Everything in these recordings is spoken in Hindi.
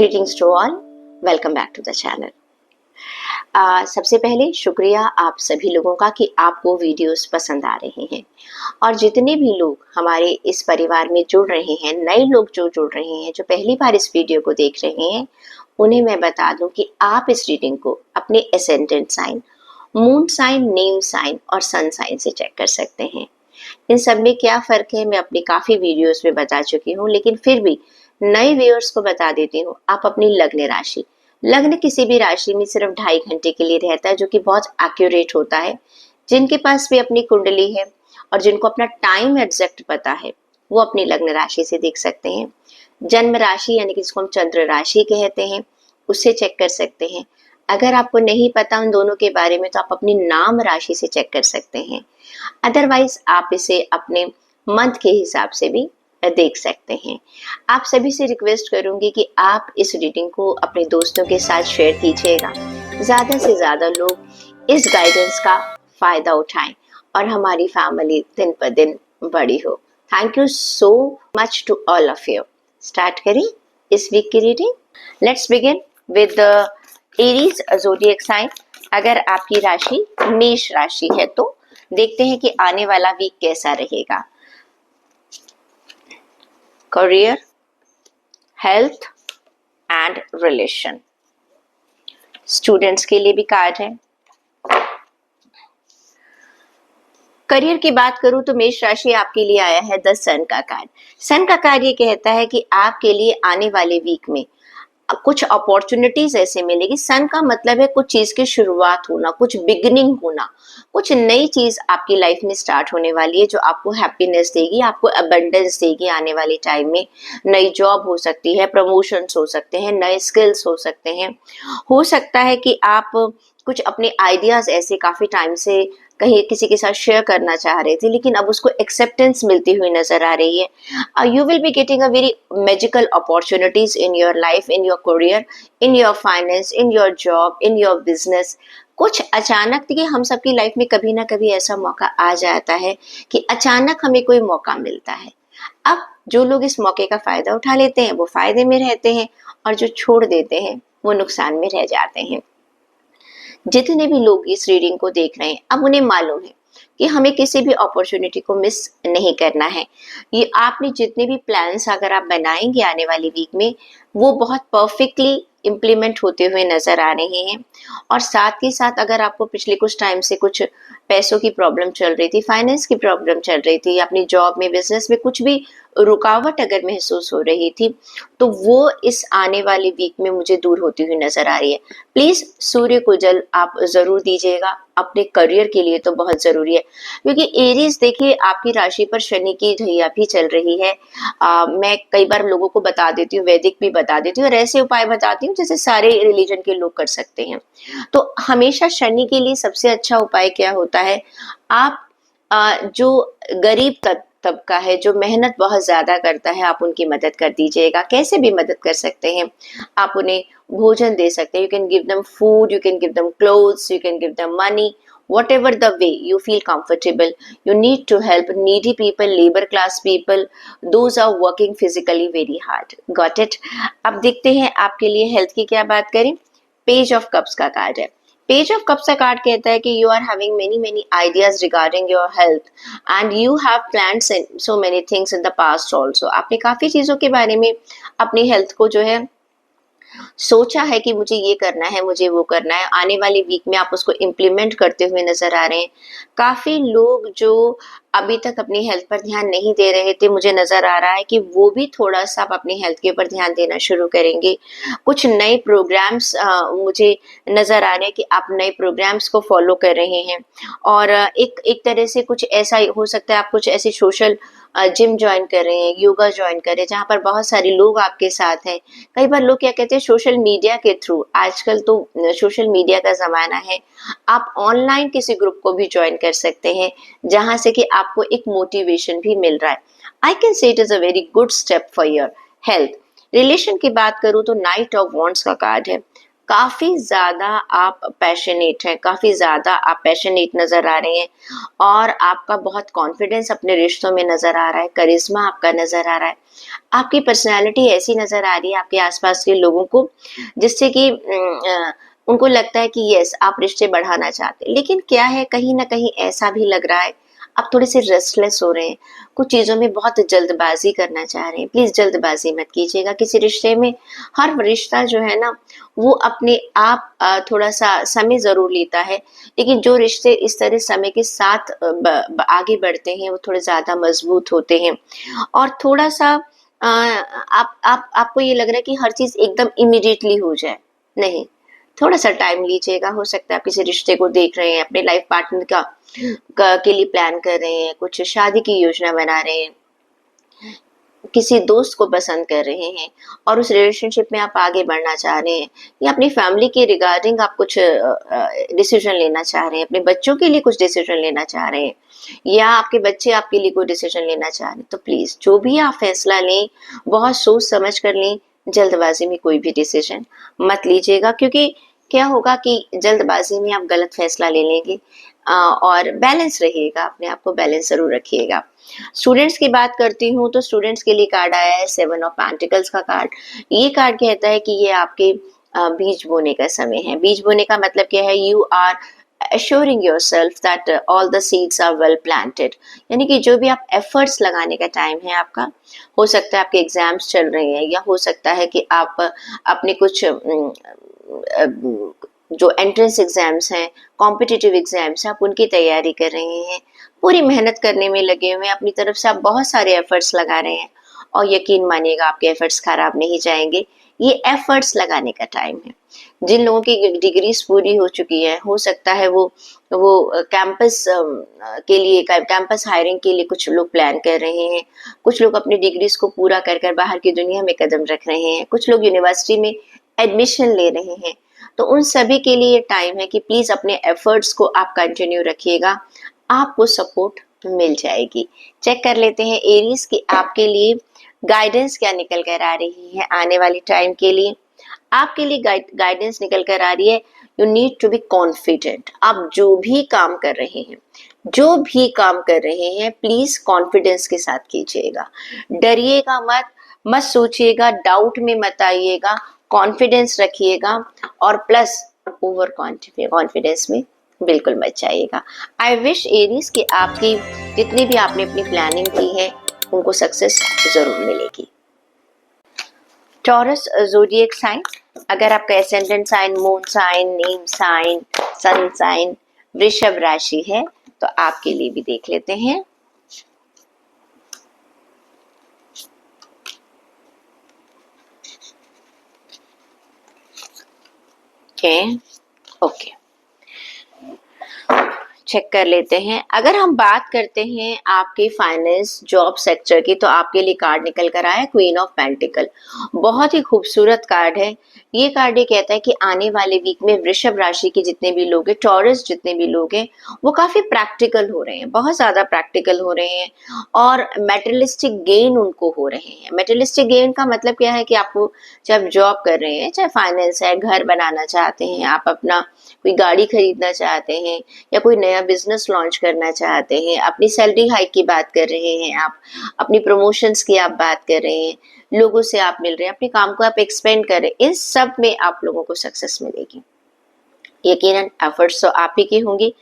Greetings to all, welcome back to the channel. सबसे पहले शुक्रिया आप सभी लोगों का कि आपको वीडियोस पसंद आ रहे हैं और जितने भी लोग हमारे इस परिवार में जुड़ रहे हैं, नए लोग जो जुड़ रहे हैं, जो पहली बार इस वीडियो को देख रहे हैं, उन्हें मैं बता दूं कि आप इस रीडिंग को अपने ascendant sign, moon sign, name sign और सन साइन से चेक कर सकते हैं। इन सब में क्या फ़र्क है मैं अपनी काफ़ी वीडियोस में बता चुकी हूँ, लेकिन फिर भी नए व्यूअर्स को बता देती हूँ। आप अपनी लग्न राशि, लग्न किसी भी राशि में सिर्फ 2.5 घंटे के लिए रहता है, जो कि बहुत एक्यूरेट होता है। जिनके पास भी अपनी कुंडली है और जिनको अपना टाइम एग्जैक्ट पता है, वो अपनी लग्न राशि से देख सकते हैं। जन्म राशि यानी कि जिसको हम चंद्र राशि कहते हैं, उससे चेक कर सकते हैं। अगर आपको नहीं पता उन दोनों के बारे में, तो आप अपनी नाम राशि से चेक कर सकते हैं। अदरवाइज आप इसे अपने मंथ के हिसाब से भी देख सकते हैं। आप सभी से रिक्वेस्ट करूंगी कि आप इस रीडिंग को अपने दोस्तों के साथ शेयर कीजिएगा। ज़्यादा से ज़्यादा लोग इस गाइडेंस का फ़ायदा उठाएं और हमारी फैमिली दिन पर दिन बड़ी हो। Thank you so much to all of you. Start करें इस वीक की रीडिंग। Let's begin with the Aries zodiac sign. अगर आपकी राशि मेष राशि है तो देखते हैं कि आने वाला वीक कैसा रहेगा। Career, health and relation. Students के लिए भी कार्ड है। करियर की बात करूं तो मेष राशि आपके लिए आया है द सन का कार्ड। सन का कार्ड ये कहता है कि आपके लिए आने वाले वीक में कुछ अपॉर्चुनिटीज ऐसे मिलेगी। सन का मतलब है कुछ चीज की शुरुआत होना, कुछ बिगिनिंग होना, कुछ नई चीज आपकी लाइफ में स्टार्ट होने वाली है जो आपको हैप्पीनेस देगी, आपको अबंडेंस देगी। आने वाले टाइम में नई जॉब हो सकती है, प्रमोशंस हो सकते हैं, नए स्किल्स हो सकते हैं। हो सकता है कि आप कुछ अपने आइडियाज ऐसे काफी टाइम से कहीं किसी के साथ शेयर करना चाह रहे थे, लेकिन अब उसको एक्सेप्टेंस मिलती हुई नजर आ रही है। You will be getting a very magical opportunities in your life, in your career, in your finance, in your job, in your business. कुछ अचानक, देखिए हम सबकी लाइफ में कभी ना कभी ऐसा मौका आ जाता है कि अचानक हमें कोई मौका मिलता है। अब जो लोग इस मौके का फायदा उठा लेते हैं वो फायदे में रहते हैं और जो छोड़ देते हैं वो नुकसान में रह जाते हैं। जितने भी लोग इस रीडिंग को देख रहे हैं, अब उन्हें मालूम है कि हमें किसी भी अपॉर्चुनिटी को मिस नहीं करना है। ये आपने जितने भी प्लान्स अगर आप बनाएंगे आने वाली वीक में, वो बहुत परफेक्टली इम्प्लीमेंट होते हुए नजर आ रहे हैं। और साथ ही साथ अगर आपको पिछले कुछ टाइम से कुछ पैसों की प्रॉब्लम चल रही थी, फाइनेंस की प्रॉब्लम चल रही थी, अपनी जॉब में, बिजनेस में कुछ भी रुकावट अगर महसूस हो रही थी, तो वो इस आने वाले वीक में मुझे दूर होती हुई नजर आ रही है। प्लीज सूर्य को जल आप जरूर दीजिएगा, अपने करियर के लिए तो बहुत जरूरी है। क्योंकि एरीज देखिए आपकी राशि पर शनि की ढैया भी चल रही है। मैं कई बार लोगों को बता देती हूँ, वैदिक भी बता देती हूँ और ऐसे उपाय बताती हूँ जैसे सारे रिलीजन के लोग कर सकते हैं। तो हमेशा शनि के लिए सबसे अच्छा उपाय क्या होता है, आप जो गरीब तबका है, जो मेहनत बहुत ज्यादा करता है, आप उनकी मदद कर दीजिएगा। कैसे भी मदद कर सकते हैं, आप उन्हें भोजन दे सकते हैं। You can give them food, you can give them clothes, you can give them money, whatever the way you feel comfortable. You need to help needy people, labor class people, those are working physically very hard. Got it? अब देखते हैं आपके लिए हेल्थ की क्या बात करें। पेज ऑफ कप्स का कार्ड है। पेज ऑफ कप्स का कार्ड कहता है कि you are having many ideas regarding your health and you have plans so many things in the past also. आपने काफी चीजों के बारे में अपनी हेल्थ को जो है सोचा है कि मुझे ये करना है, मुझे वो करना है। आने वाले वीक में आप उसको इम्प्लीमेंट करते हुए नजर आ रहे हैं। काफी लोग जो अभी तक अपनी हेल्थ पर ध्यान नहीं दे रहे थे, मुझे नजर आ रहा है कि वो भी थोड़ा सा अपनी हेल्थ के ऊपर ध्यान देना शुरू करेंगे। कुछ नए प्रोग्राम्स मुझे नजर आ रहे हैं कि आप नए प्रोग्राम्स को फॉलो कर रहे हैं। और एक तरह से कुछ ऐसा हो सकता है, आप कुछ ऐसे सोशल जिम ज्वाइन कर रहे हैं, योगा ज्वाइन कर रहे हैं, जहाँ पर बहुत सारे लोग आपके साथ हैं। कई बार लोग क्या कहते हैं, सोशल मीडिया के थ्रू, आजकल तो सोशल मीडिया का जमाना है, आप ऑनलाइन किसी ग्रुप को भी ज्वाइन कर सकते हैं जहां से कि आपको एक मोटिवेशन भी मिल रहा है। I can say it is a very good step for your health. Relation की बात करूं तो नाइट ऑफ वॉन्ड्स का कार्ड है। काफ़ी ज़्यादा आप पैशनेट हैं, काफ़ी ज़्यादा आप पैशनेट नज़र आ रहे हैं और आपका बहुत कॉन्फिडेंस अपने रिश्तों में नज़र आ रहा है, करिश्मा आपका नज़र आ रहा है। आपकी पर्सनैलिटी ऐसी नज़र आ रही है आपके आस-पास के लोगों को, जिससे कि उनको लगता है कि यस, आप रिश्ते बढ़ाना चाहते हैं। लेकिन क्या है, कहीं न कहीं ऐसा भी लग रहा है, आप थोड़े-से रेस्टलेस हो रहे हैं, कुछ चीज़ों में बहुत जल्दबाज़ी करना चाह रहे हैं। प्लीज़ जल्दबाज़ी मत कीजिएगा किसी रिश्ते में। हर रिश्ता जो है ना, वो अपने आप थोड़ा-सा समय ज़रूर लेता है, लेकिन जो रिश्ते इस तरह समय के साथ आगे बढ़ते हैं, वो थोड़े ज़्यादा मज़बूत होते हैं और थोड़ा-सा आपको ये लग रहा है कि हर चीज़ एकदम इमीडिएटली हो जाए, नहीं, थोड़ा-सा टाइम लीजिएगा। हो सकता है आप किसी रिश्ते को देख रहे हैं, अपने लाइफ पार्टनर के लिए प्लान कर रहे हैं, कुछ शादी की योजना बना रहे हैं, किसी दोस्त को पसंद कर रहे हैं और उस रिलेशनशिप में आप आगे बढ़ना चाह रहे हैं या अपनी फैमिली के रिगार्डिंग आप कुछ डिसीजन लेना चाह रहे हैं, अपने बच्चों के लिए कुछ डिसीजन लेना चाह रहे हैं या आपके बच्चे आपके लिए कोई डिसीजन लेना चाह रहे हैं, तो प्लीज़ जो भी आप फैसला लें, बहुत सोच समझ कर लें। जल्दबाज़ी में कोई भी डिसीजन मत लीजिएगा, क्योंकि क्या होगा कि जल्दबाज़ी में आप गलत फैसला ले लेंगे और बैलेंस रहिएगा, अपने आप को बैलेंस ज़रूर रखिएगा। स्टूडेंट्स की बात करती हूँ तो स्टूडेंट्स के लिए कार्ड आया है 7 ऑफ पेंटिकल्स का कार्ड। ये कार्ड कहता है कि ये आपके बीज बोने का समय है। बीज बोने का मतलब क्या है, you are assuring yourself that all the seeds are well planted, यानी कि जो भी आप एफर्ट्स लगाने का टाइम है आपका, हो सकता है आपके एग्जाम्स चल रहे हैं या हो सकता है कि आप अपने कुछ जो एंट्रेंस एग्जाम्स हैं, कॉम्पिटिटिव एग्जाम्स हैं, आप उनकी तैयारी कर रहे हैं, पूरी मेहनत करने में लगे हुए हैं, अपनी तरफ से आप बहुत सारे एफर्ट्स लगा रहे हैं और यकीन मानिएगा आपके एफर्ट्स खराब नहीं जाएंगे। ये एफर्ट्स लगाने का टाइम है। जिन लोगों की डिग्रीज पूरी हो चुकी है, हो सकता है वो कैंपस के लिए कैंपस हायरिंग के लिए कुछ लोग प्लान कर रहे हैं, कुछ लोग अपनी डिग्रीज को पूरा कर कर बाहर की दुनिया में कदम रख रहे हैं, कुछ लोग यूनिवर्सिटी में एडमिशन ले रहे हैं। तो उन सभी के लिए टाइम है कि प्लीज अपने एफर्ट्स को आप कंटिन्यू रखिएगा, आपको सपोर्ट मिल जाएगी। चेक कर लेते हैं एरीज की आपके लिए गाइडेंस क्या निकल कर आ रही है आने वाले टाइम के लिए। आपके लिए गाइडेंस निकल कर आ रही है, you need to be confident. आप जो भी काम कर रहे हैं, जो भी काम कर रहे हैं, प्लीज कॉन्फिडेंस के साथ कीजिएगा। डरिएगा मत, मत सोचिएगा, डाउट में मत आइएगा, कॉन्फिडेंस रखिएगा और प्लस ओवर कॉन्फिडेंस में बिल्कुल मत जाइएगा। आई विश एरीज कि आपकी जितनी भी आपने अपनी प्लानिंग की है उनको सक्सेस जरूर मिलेगी। टॉरस ज़ोडिएक साइन, अगर आपका ascendant sign, moon sign, name sign, sun sign वृषभ राशि है तो आपके लिए भी देख लेते हैं। ओके, चेक कर लेते हैं। अगर हम बात करते हैं आपके फाइनेंस जॉब सेक्टर की तो आपके लिए कार्ड निकल कर आया क्वीन ऑफ पेंटिकल। बहुत ही खूबसूरत कार्ड है। ये कार्ड ये कहता है कि आने वाले वीक में वृषभ राशि के जितने भी लोग हैं, टॉरस जितने भी लोग हैं, वो काफी प्रैक्टिकल हो रहे हैं, बहुत ज्यादा प्रैक्टिकल हो रहे हैं और मेटेरियलिस्टिक गेन उनको हो रहे हैं। मेटेरियलिस्टिक गेन का मतलब क्या है कि आपको जब जॉब कर रहे हैं, चाहे फाइनेंस है, घर बनाना चाहते हैं, आप अपना कोई गाड़ी खरीदना चाहते हैं या कोई नया बिजनेस लॉन्च करना चाहते हैं, अपनी सैलरी हाइक की बात कर रहे हैं, आप अपनी प्रमोशंस की आप बात कर रहे हैं, लोगों से आप मिल रहे हैं, अपने काम को आप एक्सपेंड कर रहे हैं, इन सब में आप लोगों को सक्सेस मिलेगी। यकीनन एफर्ट्स तो आप ही की होंगी।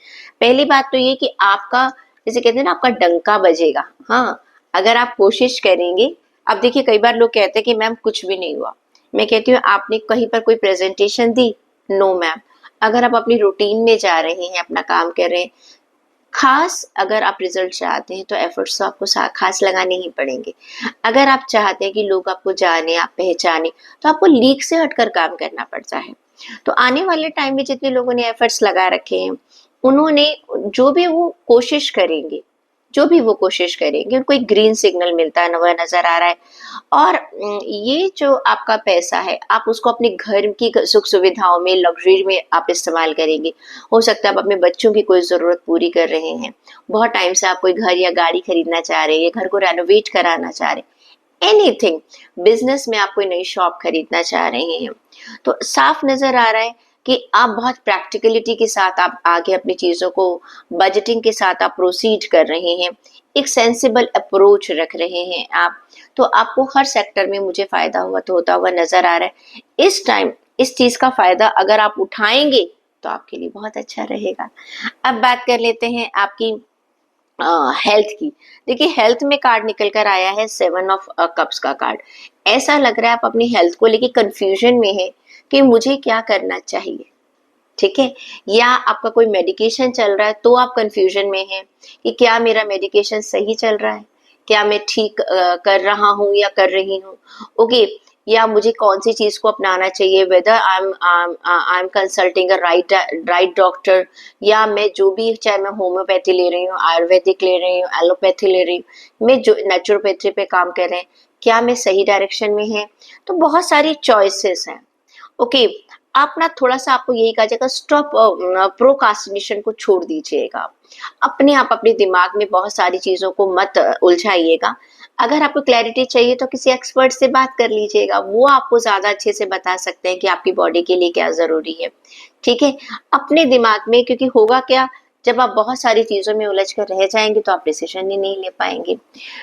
पहली बात तो ये कि आपका, जैसे कहते हैं ना, आपका डंका बजेगा। हाँ, अगर आप कोशिश करेंगे। अब देखिए, कई बार लोग कहते हैं कि मैम कुछ भी नहीं हुआ। मैं कहती हूँ, आपने कहीं पर कोई प्रेजेंटेशन दी? No ma'am. अगर आप अपनी रूटीन में जा रहे हैं, अपना काम कर रहे हैं, खास अगर आप रिजल्ट चाहते हैं तो एफर्ट्स तो आपको खास लगाने ही पड़ेंगे। अगर आप चाहते हैं कि लोग आपको जाने, आप पहचाने, तो आपको लीक से हटकर काम करना पड़ता है। तो आने वाले टाइम में जितने लोगों ने एफर्ट्स लगा रखे हैं, उन्होंने जो भी वो कोशिश करेंगे, जो भी वो कोशिश करेंगे, उनको एक ग्रीन सिग्नल मिलता है, वह नजर आ रहा है। और ये जो आपका पैसा है, आप उसको अपने घर की सुख सुविधाओं में, लग्जरी में आप इस्तेमाल करेंगे। हो सकता है आप अपने बच्चों की कोई ज़रूरत पूरी कर रहे हैं, बहुत टाइम से आप कोई घर या गाड़ी खरीदना चाह रहे हैं, घर को रेनोवेट कराना चाह रहे हैं। एनीथिंग, बिजनेस में आप कोई नई शॉप खरीदना चाह रहे हैं, तो साफ नजर आ रहा है कि आप बहुत प्रैक्टिकलिटी के साथ आप आगे अपनी चीजों को बजटिंग के साथ आप प्रोसीड कर रहे हैं, एक सेंसिबल अप्रोच रख रहे हैं आप, तो आपको हर सेक्टर में मुझे फायदा हुआ तो होता हुआ नजर आ रहा है। इस टाइम इस चीज का फायदा अगर आप उठाएंगे तो आपके लिए बहुत अच्छा रहेगा। अब बात कर लेते हैं आपकी हेल्थ की। देखिए हेल्थ में कार्ड निकल कर आया है 7 ऑफ कप्स का कार्ड। ऐसा लग रहा है आप अपनी हेल्थ को लेके कंफ्यूजन में है कि मुझे क्या करना चाहिए, ठीक है, या आपका कोई मेडिकेशन चल रहा है तो आप कंफ्यूजन में हैं कि क्या मेरा मेडिकेशन सही चल रहा है, क्या मैं ठीक कर रहा हूँ या कर रही हूँ, ओके, या मुझे कौन सी चीज को अपनाना चाहिए, whether I am consulting a right doctor, या मैं जो भी, चाहे मैं होम्योपैथी ले रही हूँ, आयुर्वेदिक ले रही हूँ, एलोपैथी ले रही हूँ, मैं जो नेचुरोपैथी पे काम कर रहे हैं, क्या मैं सही डायरेक्शन में है। तो बहुत सारी चॉइसेस हैं, ओके। आप ना थोड़ा सा, आपको यही कहा जाएगा, स्टॉप प्रोकास्टिनेशन को छोड़ दीजिएगा। अपने आप अपने दिमाग में बहुत सारी चीजों को मत उलझाइएगा। अगर आपको क्लैरिटी चाहिए तो किसी एक्सपर्ट से बात कर लीजिएगा, वो आपको ज्यादा अच्छे से बता सकते हैं कि आपकी बॉडी के लिए क्या जरूरी है, ठीक है। अपने दिमाग में, क्योंकि होगा क्या, जब आप बहुत सारी चीजों में उलझ कर रह जाएंगे तो आप डिसीजन ही नहीं ले पाएंगे।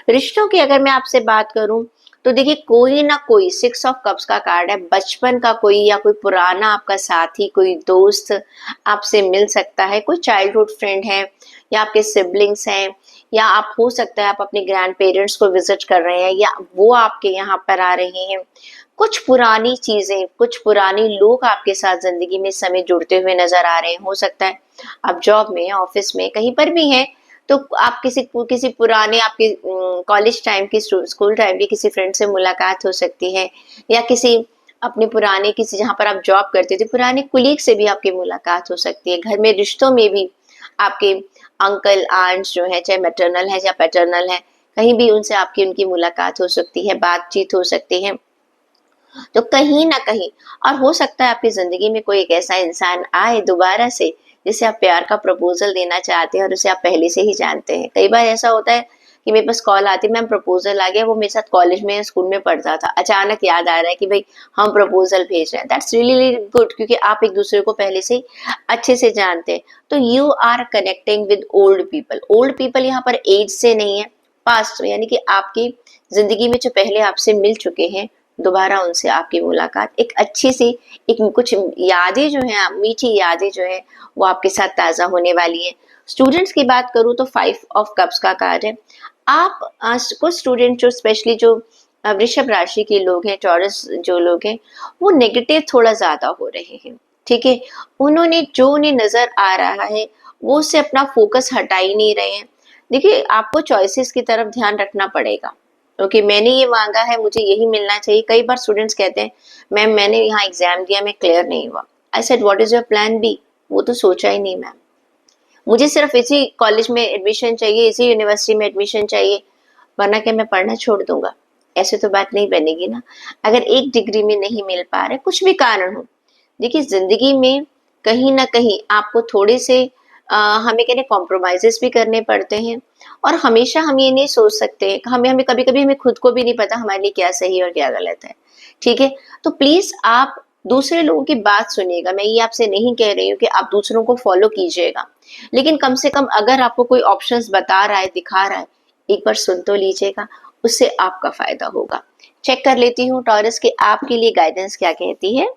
रिश्तों की अगर मैं आपसे बात करूं तो देखिए कोई ना कोई 6 ऑफ कप्स का कार्ड है, बचपन का कोई या कोई पुराना आपका साथी, कोई दोस्त आपसे मिल सकता है, कोई चाइल्डहुड फ्रेंड है, या आपके सिबलिंग्स हैं, या आप, हो सकता है आप अपने ग्रैंड पेरेंट्स को विजिट कर रहे हैं या वो आपके यहाँ पर आ रहे हैं। कुछ पुरानी चीजें, कुछ पुराने लोग आपके साथ जिंदगी में इस समय जुड़ते हुए नजर आ रहे हैं। हो सकता है आप जॉब में, ऑफिस में, कहीं पर भी हैं, तो आप किसी किसी पुराने आपके कॉलेज टाइम की, स्कूल टाइम की किसी फ्रेंड से मुलाकात हो सकती है, या किसी अपने पुराने, किसी जहाँ पर आप जॉब करते थे पुराने कुलीग से भी आपकी मुलाकात हो सकती है। घर में रिश्तों में भी आपके अंकल आंट्स जो है, चाहे मैटरनल है या पैटर्नल है, कहीं भी उनसे आपकी उनकी मुलाकात हो सकती है, बातचीत हो सकती है। तो कहीं ना कहीं, और हो सकता है आपकी जिंदगी में कोई एक ऐसा इंसान आए दोबारा से जिसे आप प्यार का प्रपोजल देना चाहते हैं और उसे आप पहले से ही जानते हैं। कई बार ऐसा होता है कि मेरे पास कॉल आती है, मैम प्रपोजल आ गया, वो मेरे साथ कॉलेज में स्कूल में पढ़ता था, अचानक याद आ रहा है कि भाई हम प्रपोजल भेज रहे हैं। दैट्स रियली गुड, क्योंकि आप एक दूसरे को पहले से अच्छे से जानते हैं। तो you are connecting with old people. Old people यहाँ पर एज से नहीं है, पास्ट, यानी कि आपकी जिंदगी में जो पहले आपसे मिल चुके हैं, दोबारा उनसे आपकी मुलाकात, एक अच्छी सी, एक कुछ यादें जो हैं, मीठी यादें जो है वो आपके साथ ताजा होने वाली है। स्टूडेंट्स की बात करूँ तो 5 ऑफ कप्स का कार्ड है। आप कुछ स्टूडेंट जो, स्पेशली जो वृषभ राशि के लोग हैं, टॉरस जो लोग हैं, वो नेगेटिव थोड़ा ज्यादा हो रहे हैं, ठीक है। उन्होंने जो उन्हें नजर आ रहा है वो उससे अपना फोकस हटा ही नहीं रहे हैं। देखिए आपको चॉइसेस की तरफ ध्यान रखना पड़ेगा, ओके, मैंने ये मांगा है, मुझे यही मिलना चाहिए। कई बार स्टूडेंट्स कहते हैं मैम मैंने यहाँ एग्जाम दिया, मैं क्लियर नहीं हुआ। I said what is your plan B? वो तो सोचा ही नहीं मैम, मुझे सिर्फ इसी कॉलेज में एडमिशन चाहिए, इसी यूनिवर्सिटी में एडमिशन चाहिए, वरना क्या मैं पढ़ना छोड़ दूंगा? ऐसे तो बात नहीं बनेगी ना। अगर एक डिग्री में नहीं मिल पा रहे, कुछ भी कारण हो, देखिए जिंदगी में कहीं ना कहीं आपको थोड़े से हमें कहने कॉम्प्रोमाइजेस भी करने पड़ते हैं। और हमेशा हम ये नहीं सोच सकते, हमें हमें कभी कभी हमें खुद को भी नहीं पता हमारे लिए क्या सही और क्या गलत है, ठीक है। तो प्लीज आप दूसरे लोगों की बात सुनिएगा। मैं ये आपसे नहीं कह रही हूँ कि आप दूसरों को फॉलो कीजिएगा, लेकिन कम से कम अगर आपको कोई ऑप्शंस बता रहा है, दिखा रहा है, एक बार सुन तो लीजिएगा, उससे आपका फायदा होगा। चेक कर लेती हूँ टॉरस के आपके लिए गाइडेंस क्या कहती है।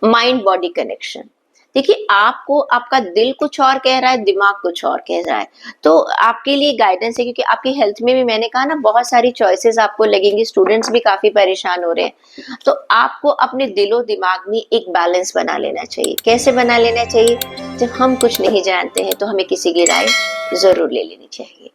Mind body connection. देखिए आपको आपका दिल कुछ और कह रहा है, दिमाग कुछ और कह रहा है, तो आपके लिए गाइडेंस है, क्योंकि आपकी हेल्थ में भी मैंने कहा ना बहुत सारी चॉइसेस आपको लगेंगी, स्टूडेंट्स भी काफी परेशान हो रहे हैं। तो आपको अपने दिलो दिमाग में एक बैलेंस बना लेना चाहिए। कैसे बना लेना चाहिए? जब हम कुछ नहीं जानते हैं तो हमें किसी की राय जरूर ले लेनी चाहिए।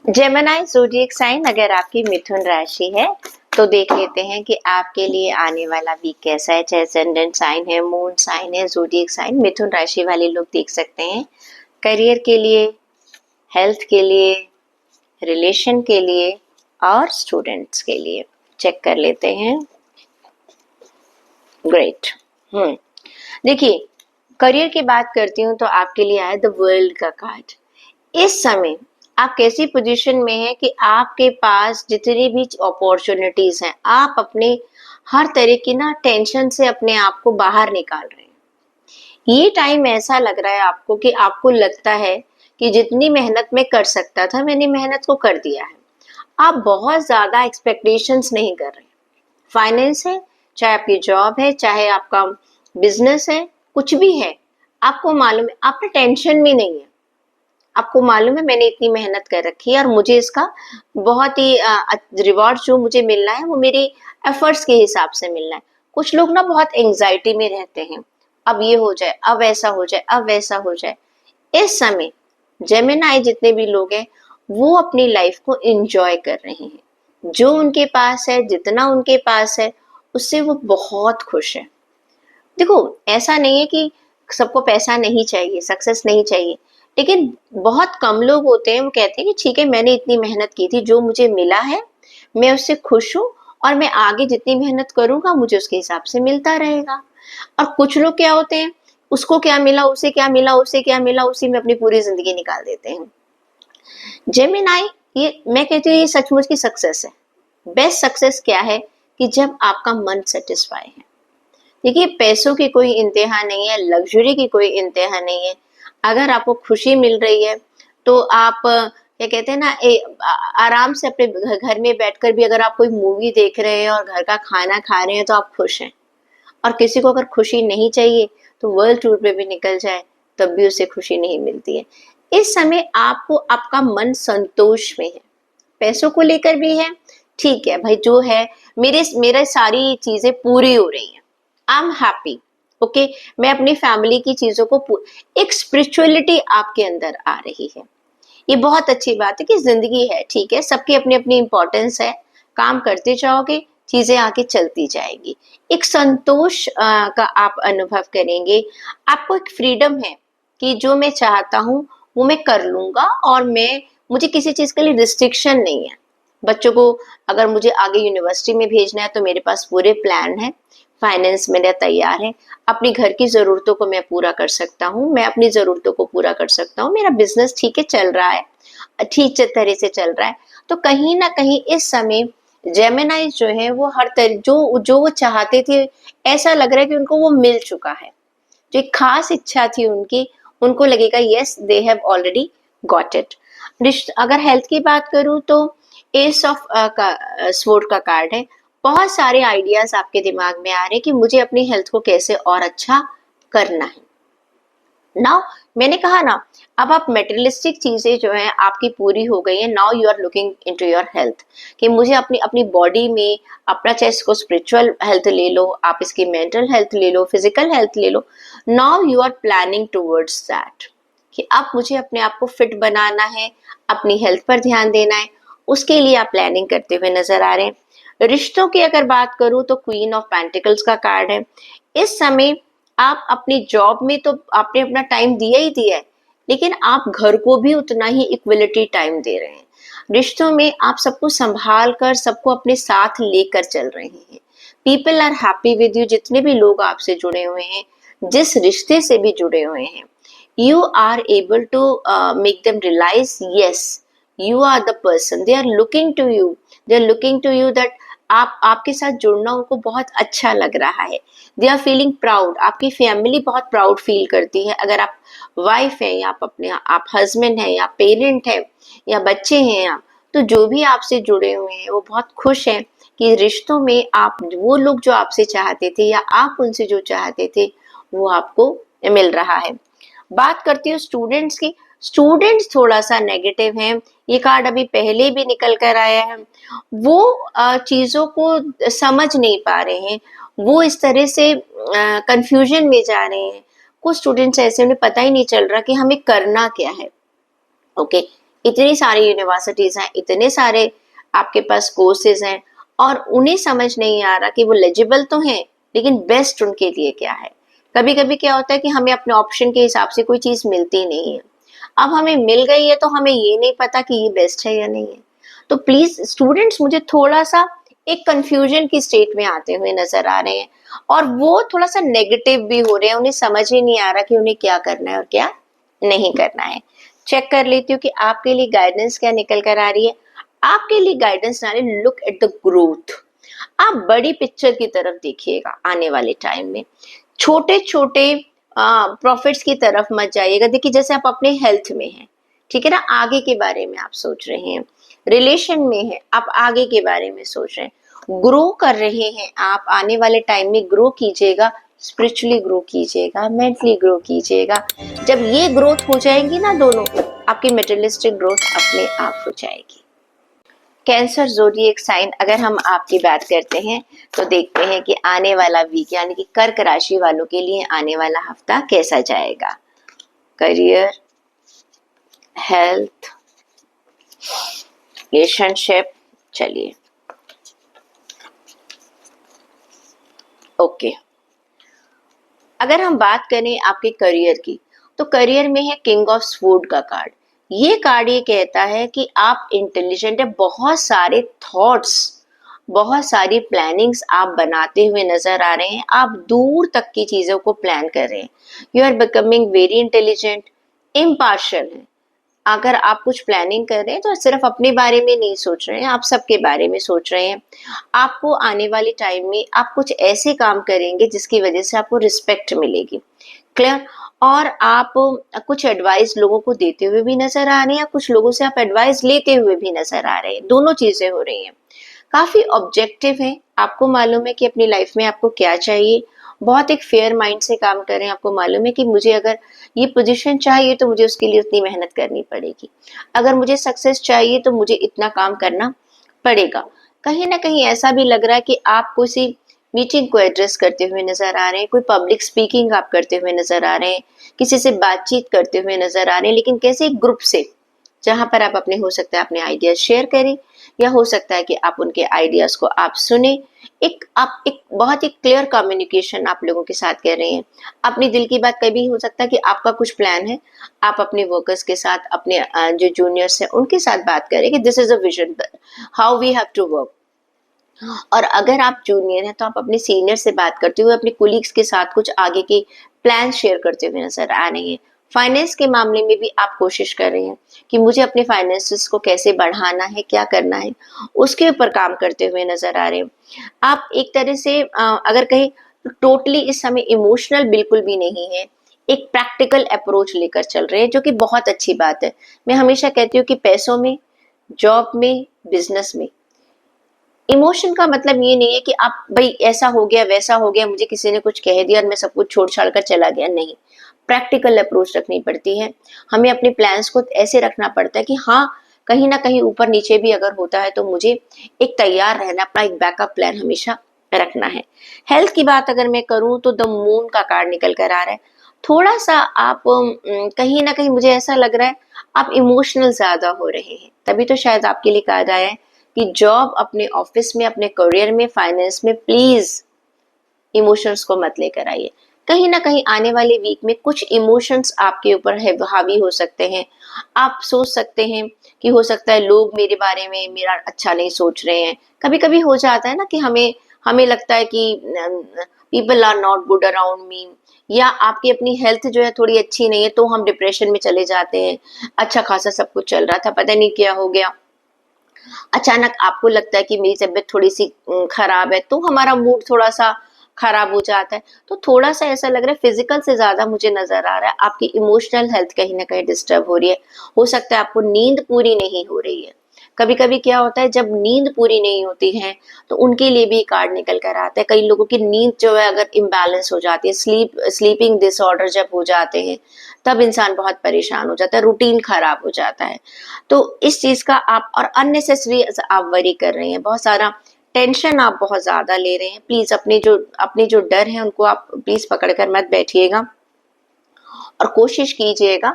जेमिनी ज़ोडिएक साइन अगर आपकी मिथुन राशि है तो देख लेते हैं कि आपके लिए आने वाला वीक कैसा है। चाहे एसेंडेंट साइन है, मून साइन है, ज़ोडिएक साइन, मिथुन राशि वाले लोग देख सकते हैं करियर के लिए, हेल्थ के लिए, रिलेशन के लिए और स्टूडेंट्स के लिए। चेक कर लेते हैं। ग्रेट। देखिए करियर की बात करती हूँ तो आपके लिए आया द वर्ल्ड का कार्ड। इस समय आप कैसी पोजीशन में हैं कि आपके पास जितनी भी अपॉर्चुनिटीज हैं, आप अपने हर तरह की ना टेंशन से अपने आप को बाहर निकाल रहे हैं। ये टाइम ऐसा लग रहा है आपको कि आपको लगता है कि जितनी मेहनत मैं कर सकता था, मैंने मेहनत को कर दिया है। आप बहुत ज्यादा एक्सपेक्टेशंस नहीं कर रहे। फाइनेंस है, चाहे आपकी जॉब है, चाहे आपका बिजनेस है, कुछ भी है, आपको मालूम है आप टेंशन में नहीं है। आपको मालूम है मैंने इतनी मेहनत कर रखी है और मुझे इसका बहुत ही रिवॉर्ड जो मुझे मिलना है वो मेरे एफर्ट्स के हिसाब से मिलना है। कुछ लोग ना बहुत एंजाइटी में रहते हैं, अब ये हो जाए, अब ऐसा हो जाए, अब वैसा हो जाए। इस समय जेमिनाई जितने भी लोग हैं वो अपनी लाइफ को एंजॉय कर रहे हैं। जो उनके पास है, जितना उनके पास है, उससे वो बहुत खुश है। देखो, ऐसा नहीं है कि सबको पैसा नहीं चाहिए, सक्सेस नहीं चाहिए, लेकिन बहुत कम लोग होते हैं वो कहते हैं कि ठीक है मैंने इतनी मेहनत की थी, जो मुझे मिला है मैं उससे खुश हूँ और मैं आगे जितनी मेहनत करूंगा मुझे उसके हिसाब से मिलता रहेगा। और कुछ लोग क्या होते हैं, उसको क्या मिला, उसे क्या मिला, उसे क्या मिला, उसी में अपनी पूरी जिंदगी निकाल देते हैं। जेमिनाई, ये मैं कहती हूँ ये सचमुच की सक्सेस है। बेस्ट सक्सेस क्या है कि जब आपका मन सेटिस्फाई है। देखिए, पैसों की कोई इंतहा नहीं है, लग्जरी की कोई इंतहा नहीं है। अगर आपको खुशी मिल रही है तो आप क्या कहते हैं ना, आराम से अपने घर में बैठकर भी अगर आप कोई मूवी देख रहे हैं और घर का खाना खा रहे हैं तो आप खुश हैं। और किसी को अगर खुशी नहीं चाहिए तो वर्ल्ड टूर पे भी निकल जाए तब भी उसे खुशी नहीं मिलती है। इस समय आपको आपका मन संतोष में है, पैसों को लेकर भी है, ठीक है भाई जो है, मेरे सारी चीजें पूरी हो रही हैं, आई एम हैप्पी, ओके। मैं अपनी फैमिली की चीजों को एक स्पिरिचुअलिटी आपके अंदर आ रही है। ये बहुत अच्छी बात है कि जिंदगी है, ठीक है, सबकी अपनी अपनी इंपॉर्टेंस है, काम करते जाओगे चीजें आगे चलती जाएगी। एक संतोष का आप अनुभव करेंगे। आपको एक फ्रीडम है कि जो मैं चाहता हूँ वो मैं कर लूंगा और मुझे किसी चीज के लिए रिस्ट्रिक्शन नहीं है। बच्चों को अगर मुझे आगे यूनिवर्सिटी में भेजना है तो मेरे पास पूरे प्लान है, फाइनेंस मेरा तैयार है, अपनी घर की जरूरतों को मैं पूरा कर सकता हूँ, मैं अपनी जरूरतों को पूरा कर सकता हूँ, मेरा बिजनेस ठीक है चल रहा है, ठीक तरह से चल रहा है। तो कहीं ना कहीं इस समय जेमिनाई जो है वो हर तरह जो वो चाहते थे, ऐसा लग रहा है कि उनको वो मिल चुका है। जो एक खास इच्छा थी उनकी, उनको लगेगा yes they have already got it. अगर हेल्थ की बात करूं तो एस ऑफ का स्वॉर्ड का कार्ड है। बहुत सारे आइडियाज आपके दिमाग में आ रहे हैं कि मुझे अपनी हेल्थ को कैसे और अच्छा करना है। नाउ मैंने कहा ना, अब आप मेटेरियलिस्टिक चीजें जो है आपकी पूरी हो गई है, now you are looking into your health कि मुझे अपनी अपनी बॉडी में अपना, चाहे इसको स्पिरिचुअल हेल्थ ले लो, आप इसकी मेंटल हेल्थ ले लो, फिजिकल हेल्थ ले लो। Now you are planning towards that कि अब मुझे अपने आप को फिट बनाना है, अपनी हेल्थ पर ध्यान देना है, उसके लिए आप प्लानिंग करते हुए नजर आ रहे हैं। रिश्तों की अगर बात करूं तो क्वीन ऑफ पेंटिकल्स का कार्ड है। इस समय आप अपनी जॉब में तो आपने अपना टाइम दिया ही दिया है, लेकिन आप घर को भी उतना ही इक्वलिटी टाइम दे रहे हैं। रिश्तों में आप सबको संभाल कर, सबको अपने साथ लेकर चल रहे हैं। People are happy with you, जितने भी लोग आपसे जुड़े हुए हैं, जिस रिश्ते से भी जुड़े हुए हैं, you are able to make them realize yes you are the person, they are looking to you, they are looking to you that आपके साथ जुड़ना उनको बहुत अच्छा लग रहा है। दे आर फीलिंग प्राउड, आपकी फैमिली बहुत प्राउड फील करती है। अगर आप वाइफ है या आप हस्बैंड है या पेरेंट है या बच्चे हैं आप, तो जो भी आपसे जुड़े हुए हैं वो बहुत खुश हैं कि रिश्तों में आप, वो लोग जो आपसे चाहते थे या आप उनसे जो चाहते थे वो आपको मिल रहा है। बात करती हूँ स्टूडेंट्स की। स्टूडेंट्स थोड़ा सा नेगेटिव हैं, ये कार्ड अभी पहले भी निकल कर आया है। वो चीजों को समझ नहीं पा रहे हैं, वो इस तरह से कंफ्यूजन में जा रहे हैं। कुछ स्टूडेंट्स ऐसे, उन्हें पता ही नहीं चल रहा कि हमें करना क्या है। ओके, इतनी सारी यूनिवर्सिटीज हैं, इतने सारे आपके पास कोर्सेज हैं और उन्हें समझ नहीं आ रहा कि वो एलिजिबल तो हैं लेकिन बेस्ट उनके लिए क्या है। कभी कभी क्या होता है कि हमें अपने ऑप्शन के हिसाब से कोई चीज मिलती नहीं है। अब हमें मिल गई है तो हमें ये नहीं पता कि ये बेस्ट है या नहीं है। तो प्लीज स्टूडेंट्स मुझे थोड़ा सा एक कंफ्यूजन की स्टेट में आते हुए नजर आ रहे हैं और वो थोड़ा सा नेगेटिव भी हो रहे हैं, उन्हें समझ ही नहीं आ रहा कि उन्हें क्या करना है और क्या नहीं करना है। चेक कर लेती हूँ कि आपके लिए गाइडेंस क्या निकल कर आ रही है। आपके लिए गाइडेंस आ रही है, लुक एट द ग्रोथ। आप बड़ी पिक्चर की तरफ देखिएगा आने वाले टाइम में, छोटे छोटे प्रॉफिट्स की तरफ मत जाइएगा। देखिए जैसे आप अपने हेल्थ में हैं, ठीक है ना, आगे के बारे में आप सोच रहे हैं, रिलेशन में है आप आगे के बारे में सोच रहे हैं, ग्रो कर रहे हैं आप, आने वाले टाइम में ग्रो कीजिएगा, स्पिरिचुअली ग्रो कीजिएगा, मेंटली ग्रो कीजिएगा। जब ये ग्रोथ हो जाएंगी ना दोनों, आपकी मेटेरियलिस्टिक ग्रोथ अपने आप हो जाएगी। कैंसर ज़ोडिएक साइन, अगर हम आपकी बात करते हैं तो देखते हैं कि आने वाला वीक यानी कि कर्क राशि वालों के लिए आने वाला हफ्ता कैसा जाएगा। करियर, हेल्थ, रिलेशनशिप, चलिए ओके। अगर हम बात करें आपके करियर की, तो करियर में है किंग ऑफ स्वॉर्ड का कार्ड। ये कार्ड ये कहता है कि आप इंटेलिजेंट है, बहुत सारे थॉट्स, बहुत सारी प्लानिंग्स आप बनाते हुए नजर आ रहे हैं, आप दूर तक की चीजों को प्लान कर रहे हैं। You are becoming very intelligent, impartial है। अगर आप कुछ प्लानिंग कर रहे हैं तो सिर्फ अपने बारे में नहीं सोच रहे हैं, आप सबके बारे में सोच रहे हैं। आपको आने वाले टाइम में आप कुछ ऐसे काम करेंगे जिसकी वजह से आपको रिस्पेक्ट मिलेगी, क्लियर। और आप कुछ एडवाइस लोगों को देते हुए भी नजर आ रहे हैं, कुछ लोगों से आप एडवाइस लेते हुए भी नजर आ रहे हैं, दोनों चीजें हो रही हैं। काफी ऑब्जेक्टिव है, आपको मालूम है कि अपनी लाइफ में आपको क्या चाहिए, बहुत एक फेयर माइंड से काम करें। आपको मालूम है कि मुझे अगर ये पोजीशन चाहिए तो मुझे उसके लिए उतनी मेहनत करनी पड़ेगी, अगर मुझे सक्सेस चाहिए तो मुझे इतना काम करना पड़ेगा। कहीं ना कहीं ऐसा भी लग रहा है कि आप किसी मीटिंग को एड्रेस करते हुए नजर आ रहे हैं, कोई पब्लिक स्पीकिंग आप करते हुए नजर आ रहे हैं, किसी से बातचीत करते हुए नजर आ रहे हैं, लेकिन कैसे एक ग्रुप से, जहां पर आप अपने हो सकता है अपने आइडियाज शेयर करें, या हो सकता है कि आप उनके आइडियाज को आप सुने। आप एक बहुत ही क्लियर कम्युनिकेशन आप लोगों के साथ कर रहे हैं, अपनी दिल की बात। कभी हो सकता है कि आपका कुछ प्लान है, आप अपने वर्कर्स के साथ, अपने जो जूनियर्स हैं उनके साथ बात करें कि this is a vision, how we have to work. और अगर आप जूनियर हैं तो आप अपने सीनियर से बात करते हुए अपने कोलीग्स के साथ कुछ आगे के प्लान शेयर करते हुए नजर आ रहे हैं। फाइनेंस के मामले में भी आप कोशिश कर रहे हैं कि मुझे अपने फाइनेंसेस को कैसे बढ़ाना है, क्या करना है, उसके ऊपर काम करते हुए नजर आ रहे हैं। आप एक तरह से अगर कहें तो टोटली इस समय इमोशनल बिल्कुल भी नहीं है, एक प्रैक्टिकल अप्रोच लेकर चल रहे हैं, जो कि बहुत अच्छी बात है। मैं हमेशा कहती हूँ कि पैसों में, जॉब में, बिजनेस में इमोशन का मतलब ये नहीं है कि आप भाई ऐसा हो गया वैसा हो गया, मुझे किसी ने कुछ कह दिया और मैं सब कुछ छोड़ छाड़ कर चला गया, नहीं। प्रैक्टिकल अप्रोच रखनी पड़ती है, हमें अपने प्लान्स को ऐसे रखना पड़ता है कि हाँ, कहीं ना कहीं ऊपर नीचे भी अगर होता है तो मुझे एक तैयार रहना, अपना एक बैकअप प्लान हमेशा रखना है। हेल्थ की बात अगर मैं करूं तो द मून का कार्ड निकल कर आ रहा है। थोड़ा सा आप कहीं ना कहीं मुझे ऐसा लग रहा है आप इमोशनल ज्यादा हो रहे हैं, तभी तो शायद आपके लिए कहा जाए कि जॉब, अपने ऑफिस में, अपने करियर में, फाइनेंस में प्लीज इमोशंस को मत लेकर आइए। कहीं ना कहीं आने वाले वीक में कुछ इमोशंस आपके ऊपर हावी हो सकते हैं। आप सोच सकते हैं कि हो सकता है लोग मेरे बारे में मेरा अच्छा नहीं सोच रहे हैं। कभी कभी हो जाता है ना कि हमें हमें लगता है कि people are not good around me, या आपकी अपनी हेल्थ जो है थोड़ी अच्छी नहीं है तो हम डिप्रेशन में चले जाते हैं। अच्छा खासा सब कुछ चल रहा था, पता नहीं क्या हो गया, अचानक आपको लगता है कि मेरी तबीयत थोड़ी सी खराब है, तो हमारा मूड थोड़ा सा खराब हो जाता है। तो थोड़ा सा ऐसा लग रहा है फिजिकल से ज्यादा मुझे नजर आ रहा है आपकी इमोशनल हेल्थ कहीं ना कहीं डिस्टर्ब हो रही है। हो सकता है आपको नींद पूरी नहीं हो रही है। कभी कभी क्या होता है जब नींद पूरी नहीं होती है तो उनके लिए भी कार्ड निकल कर आता है। कई लोगों की नींद जो है अगर इम्बैलेंस हो जाती है, स्लीपिंग डिसऑर्डर जब हो जाते हैं, तब इंसान बहुत परेशान हो जाता है, रूटीन खराब हो जाता है। तो इस चीज का आप, और अननेसेसरी आप वरी कर रहे हैं, बहुत सारा टेंशन आप बहुत ज्यादा ले रहे हैं। प्लीज अपने जो डर है उनको आप प्लीज पकड़ कर मत बैठिएगा और कोशिश कीजिएगा।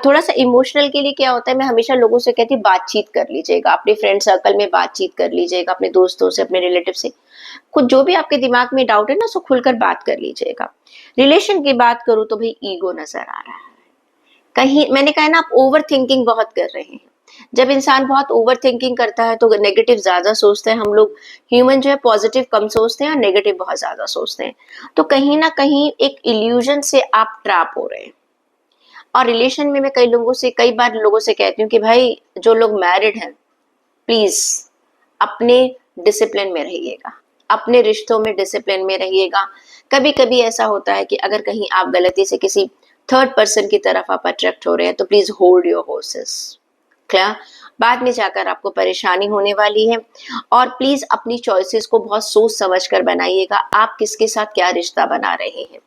थोड़ा सा इमोशनल के लिए क्या होता है, मैं हमेशा लोगों से कहती हूँ बातचीत कर लीजिएगा, अपने फ्रेंड सर्कल में बातचीत कर लीजिएगा, अपने दोस्तों से, अपने रिलेटिव से, कुछ जो भी आपके दिमाग में डाउट है ना उसको खुलकर बात कर लीजिएगा। रिलेशन की बात करूँ तो भाई ईगो नजर आ रहा है कहीं, मैंने कहा ना आप ओवर थिंकिंग बहुत कर रहे हैं। जब इंसान बहुत ओवर थिंकिंग करता है तो नेगेटिव ज्यादा सोचते हैं। हम लोग ह्यूमन जो है पॉजिटिव कम सोचते हैं और नेगेटिव बहुत ज्यादा सोचते हैं। तो कहीं ना कहीं एक इल्यूजन से आप ट्रैप हो रहे हैं। और रिलेशन में मैं कई बार लोगों से कहती हूँ कि भाई जो लोग मैरिड हैं, प्लीज अपने डिसिप्लिन में रहिएगा, अपने रिश्तों में डिसिप्लिन में रहिएगा। कभी कभी ऐसा होता है कि अगर कहीं आप गलती से किसी थर्ड पर्सन की तरफ आप अट्रैक्ट हो रहे हैं तो प्लीज होल्ड योर हॉर्सेस। क्या बाद में जाकर आपको परेशानी होने वाली है। और प्लीज अपनी चॉइसेस को बहुत सोच समझ कर बनाइएगा। आप किसके साथ क्या रिश्ता बना रहे हैं,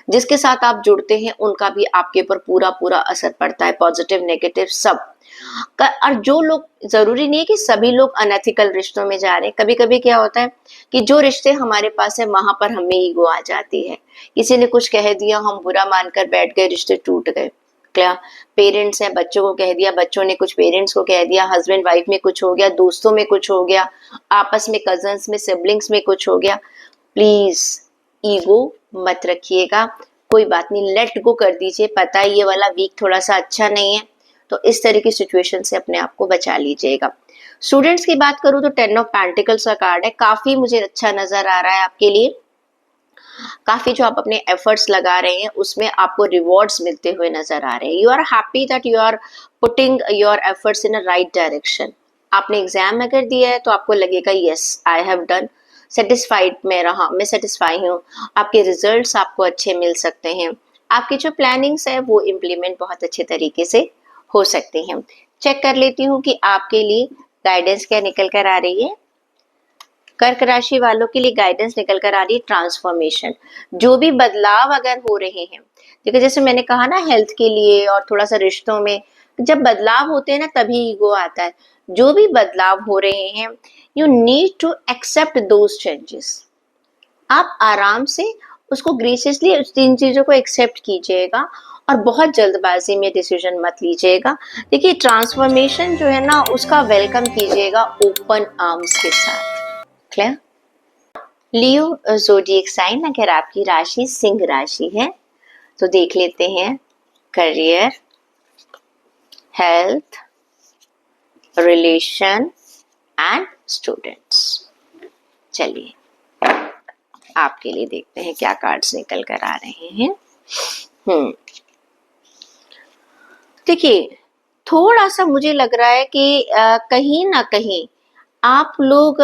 जिसके साथ आप जुड़ते हैं उनका भी आपके ऊपर पूरा पूरा असर पड़ता है, पॉजिटिव नेगेटिव सब। और जो लोग, जरूरी नहीं है कि सभी लोग अनएथिकल रिश्तों में जा रहे हैं। कभी कभी क्या होता है कि जो रिश्ते हमारे पास है वहां पर हमें ईगो आ जाती है, किसी ने कुछ कह दिया, हम बुरा मानकर बैठ गए, रिश्ते टूट गए। क्या पेरेंट्स हैं, बच्चों को कह दिया, बच्चों ने कुछ पेरेंट्स को कह दिया, हस्बैंड वाइफ में कुछ हो गया, दोस्तों में कुछ हो गया, आपस में कजन्स में, सिबलिंग्स में कुछ हो गया। प्लीज ईगो मत रखिएगा, कोई बात नहीं, लेट गो कर दीजिए। पता है ये वाला वीक थोड़ा सा अच्छा नहीं है, तो इस तरह की सिचुएशन से अपने आप को बचा लीजिएगा। स्टूडेंट्स की बात करूं तो 10 ऑफ पेंटिकल्स का कार्ड है, काफी मुझे अच्छा नजर आ रहा है आपके लिए। काफी जो आप अपने एफर्ट्स लगा रहे हैं उसमें आपको रिवॉर्ड्स मिलते हुए नजर आ रहे हैं। You are happy that you are putting your efforts in a right direction. आपने एग्जाम अगर दिया है तो आपको लगेगा yes I have done, satisfied मैं रहा, मैं सेटिस्फाई हूँ। आपके रिजल्ट्स आपको अच्छे मिल सकते हैं। आपकी जो प्लानिंग्स है वो इम्प्लीमेंट बहुत अच्छे तरीके से हो सकती हैं। चेक कर लेती हूँ कि आपके लिए गाइडेंस क्या निकल कर आ रही है। कर्क राशि वालों के लिए गाइडेंस निकल कर आ रही है ट्रांसफॉर्मेशन। जो भी बदलाव अगर हो रहे हैं, देखिए जैसे मैंने कहा ना हेल्थ के लिए और थोड़ा सा रिश्तों में, जब बदलाव होते हैं ना तभी ईगो आता है। जो भी बदलाव हो रहे हैं, you need to accept those changes. आप आराम से उसको ग्रेसियसली इन चीजों को एक्सेप्ट कीजिएगा और बहुत जल्दबाजी में डिसीजन मत लीजिएगा। देखिए ट्रांसफॉर्मेशन जो है ना उसका वेलकम कीजिएगा ओपन आर्म्स के साथ। क्लियर? लियो ज़ोडिएक साइन, अगर आपकी राशि सिंह राशि है तो देख लेते हैं career, health, relation and students. चलिए आपके लिए देखते हैं क्या कार्ड्स निकल कर आ रहे हैं। देखिए थोड़ा सा मुझे लग रहा है कि कहीं ना कहीं आप लोग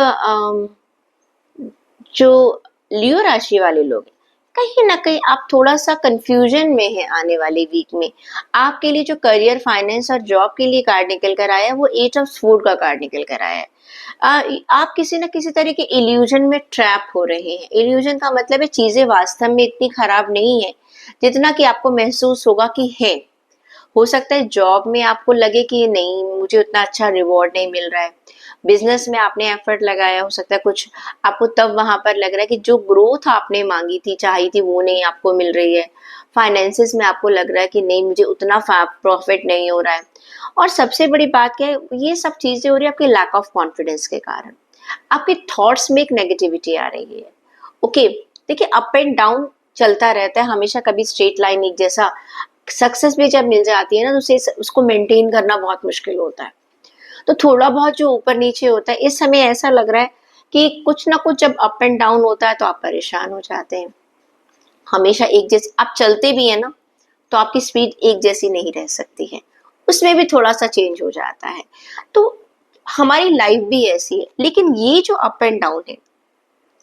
जो लियो राशि वाले लोग हैं, कहीं ना कहीं आप थोड़ा सा कंफ्यूजन में है आने वाले वीक में। आपके लिए जो करियर, फाइनेंस और जॉब के लिए कार्ड निकल कर आया है वो 8 ऑफ स्वॉर्ड का कार्ड निकल कर आया है। आप किसी न किसी तरह के इल्यूजन में ट्रैप हो रहे हैं। इल्यूजन का मतलब है चीजें वास्तव में इतनी खराब नहीं है जितना कि आपको महसूस होगा कि है। हो सकता है जॉब में आपको लगे कि नहीं मुझे उतना अच्छा रिवॉर्ड नहीं मिल रहा है, बिजनेस में आपने एफर्ट लगाया, हो सकता है कुछ आपको तब वहां पर लग रहा है कि जो ग्रोथ आपने मांगी थी, चाही थी, वो नहीं आपको मिल रही है। फाइनेंसिस में आपको लग रहा है कि नहीं मुझे उतना प्रॉफिट नहीं हो रहा है। और सबसे बड़ी बात क्या है, ये सब चीजें हो रही है आपके लैक ऑफ कॉन्फिडेंस के कारण। आपके थॉट्स में एक नेगेटिविटी आ रही है। ओके देखिए अप एंड डाउन चलता रहता है हमेशा, कभी स्ट्रेट लाइन एक जैसा। सक्सेस भी जब मिल जाती है ना तो उसे उसको मेंटेन करना बहुत मुश्किल होता है। तो थोड़ा बहुत जो ऊपर नीचे होता है, इस समय ऐसा लग रहा है कि कुछ ना कुछ जब अप एंड डाउन होता है तो आप परेशान हो जाते हैं। हमेशा एक जैसे आप चलते भी है ना तो आपकी स्पीड एक जैसी नहीं रह सकती है, उसमें भी थोड़ा सा चेंज हो जाता है। तो हमारी लाइफ भी ऐसी है, लेकिन ये जो अप एंड डाउन है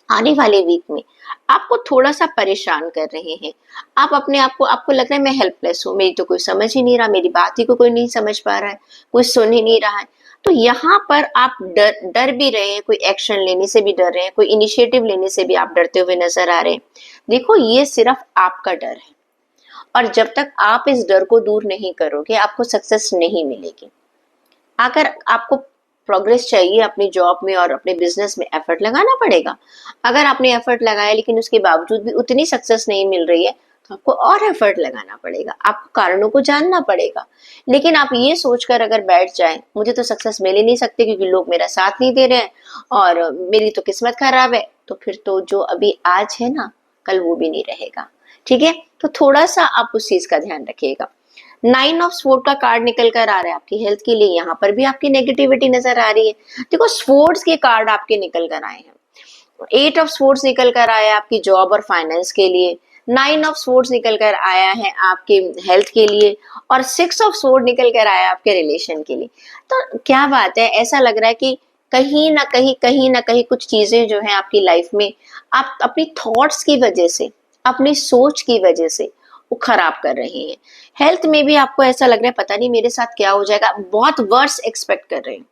आने वाले वीक में आपको थोड़ा सा परेशान कर रहे हैं। आप अपने आप को, आपको लग रहा है मैं हेल्पलेस हूँ, मेरी तो कोई समझ ही नहीं रहा, मेरी बात ही को कोई नहीं समझ पा रहा है, कोई सुन ही नहीं रहा है। तो यहाँ पर आप डर भी रहे हैं, कोई एक्शन लेने से भी डर रहे हैं, कोई इनिशिएटिव लेने से भी आप डरते हुए नजर आ रहे हैं। देखो ये सिर्फ आपका डर है और जब तक आप इस डर को दूर नहीं करोगे आपको सक्सेस नहीं मिलेगी। अगर आपको प्रोग्रेस चाहिए अपनी जॉब में और अपने बिजनेस में, एफर्ट लगाना पड़ेगा। अगर आपने एफर्ट लगाया लेकिन उसके बावजूद भी उतनी सक्सेस नहीं मिल रही है तो आपको और एफर्ट लगाना पड़ेगा, आपको कारणों को जानना पड़ेगा। लेकिन आप ये सोचकर अगर बैठ जाएं मुझे तो सक्सेस मिल ही नहीं सकती क्योंकि लोग मेरा साथ नहीं दे रहे हैं और मेरी तो किस्मत खराब है, तो फिर तो जो अभी आज है ना कल वो भी नहीं रहेगा। ठीक है, तो थोड़ा सा आप उस चीज का ध्यान रखिएगा। 9 ऑफ स्वॉर्ड का कार्ड निकल कर आ रहा है आपकी हेल्थ के लिए, यहाँ पर भी आपकी नेगेटिविटी नजर आ रही है। देखो स्वॉर्ड्स के कार्ड आपके निकल कर आए हैं, 8 ऑफ स्वॉर्ड्स निकल कर आया आपकी जॉब और फाइनेंस के लिए। नाइन ऑफ स्वॉर्ड्स निकल कर आया है आपके हेल्थ के लिए, और सिक्स ऑफ स्वॉर्ड निकल कर आया आपके रिलेशन के लिए। तो क्या बात है, ऐसा लग रहा है कि कहीं ना कहीं कुछ चीजें जो है आपकी लाइफ में आप अपनी थॉट्स की वजह से, अपनी सोच की वजह से वो खराब कर रहे हैं। हेल्थ में भी आपको ऐसा लग रहा है पता नहीं मेरे साथ क्या हो जाएगा, बहुत वर्स एक्सपेक्ट कर रहे हैं।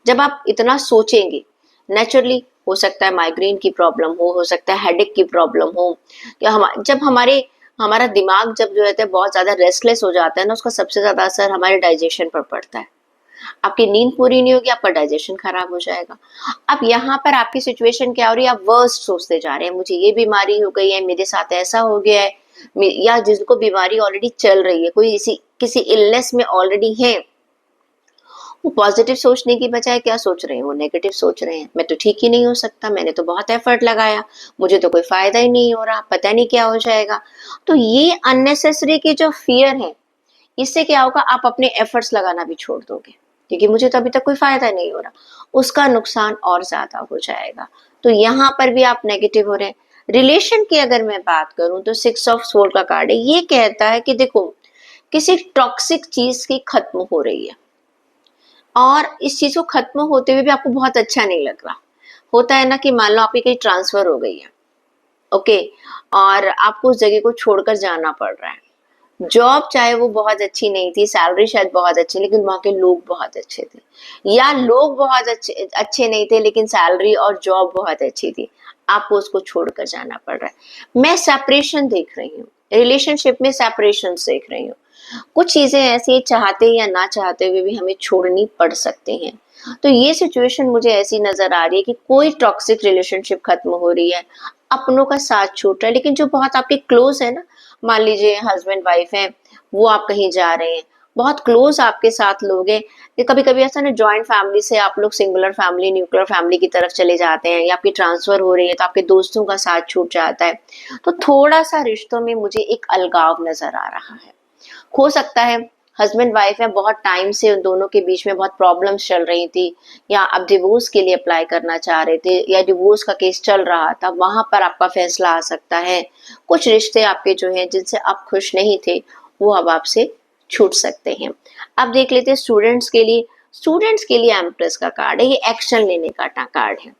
जब आप इतना सोचेंगे, नेचुरली हो सकता है माइग्रेन की प्रॉब्लम हो सकता है हेडेक की प्रॉब्लम हो, या जब हमारा दिमाग जब जो है बहुत ज्यादा रेस्टलेस हो जाता है ना, उसका सबसे ज्यादा असर हमारे डाइजेशन पर पड़ता है। आपकी नींद पूरी नहीं होगी, आपका डाइजेशन खराब हो जाएगा। अब यहाँ पर आपकी सिचुएशन क्या हो रही है, आप वर्स्ट सोचते जा रहे हैं, मुझे ये बीमारी हो गई है, मेरे साथ ऐसा हो गया है, या जिसको बीमारी ऑलरेडी चल रही है, कोई किसी इलनेस में ऑलरेडी है, वो पॉजिटिव सोचने की बजाय क्या सोच रहे हैं, वो नेगेटिव सोच रहे हैं। मैं तो ठीक ही नहीं हो सकता, मैंने तो बहुत एफर्ट लगाया, मुझे तो कोई फायदा ही नहीं हो रहा, पता नहीं क्या हो जाएगा। तो ये अननेसेसरी की जो फियर है, इससे क्या होगा, आप अपने एफर्ट्स लगाना भी छोड़ दोगे, क्योंकि मुझे तो अभी तक कोई फायदा नहीं हो रहा, उसका नुकसान और ज्यादा हो जाएगा। तो यहाँ पर भी आप नेगेटिव हो रहे हैं। रिलेशन की अगर मैं बात करूं तो सिक्स ऑफ स्वॉर्ड का कार्ड है, ये कहता है कि देखो किसी टॉक्सिक चीज की खत्म हो रही है, और इस चीज को खत्म होते हुए भी आपको बहुत अच्छा नहीं लग रहा। होता है ना कि मान लो आपकी कहीं ट्रांसफर हो गई है, ओके, और आपको उस जगह को छोड़कर जाना पड़ रहा है। जॉब चाहे वो बहुत अच्छी नहीं थी, सैलरी शायद बहुत अच्छी, लेकिन वहां के लोग बहुत अच्छे थे, या लोग बहुत अच्छे अच्छे नहीं थे लेकिन सैलरी और जॉब बहुत अच्छी थी, आपको उसको छोड़कर जाना पड़ रहा है। मैं सेपरेशन देख रही हूँ, रिलेशनशिप में सेपरेशन देख रही हूँ। कुछ चीजें ऐसी चाहते या ना चाहते हुए भी हमें छोड़नी पड़ सकते हैं। तो ये सिचुएशन मुझे ऐसी नजर आ रही है कि कोई टॉक्सिक रिलेशनशिप खत्म हो रही है, अपनों का साथ छूट रहा है, लेकिन जो बहुत आपके क्लोज है ना, मान लीजिए हस्बैंड वाइफ है, वो आप कहीं जा रहे हैं, बहुत क्लोज आपके साथ लोग हैं, कभी कभी ऐसा ना जॉइंट फैमिली से आप लोग सिंगुलर फैमिली, न्यूक्लियर फैमिली की तरफ चले जाते हैं, या आपकी ट्रांसफर हो रही है तो आपके दोस्तों का साथ छूट जाता है। तो थोड़ा सा रिश्तों में मुझे एक अलगाव नजर आ रहा है। हो सकता है हस्बैंड वाइफ है, बहुत टाइम से उन दोनों के बीच में बहुत प्रॉब्लम्स चल रही थी, या आप डिवोर्स के लिए अप्लाई करना चाह रहे थे, या डिवोर्स का केस चल रहा था, वहां पर आपका फैसला आ सकता है। कुछ रिश्ते आपके जो हैं जिनसे आप खुश नहीं थे, वो अब आपसे छूट सकते हैं। अब देख लेते हैं स्टूडेंट्स के लिए। स्टूडेंट्स के लिए एम्प्रेस का कार्ड है, ये एक्शन लेने का कार्ड है।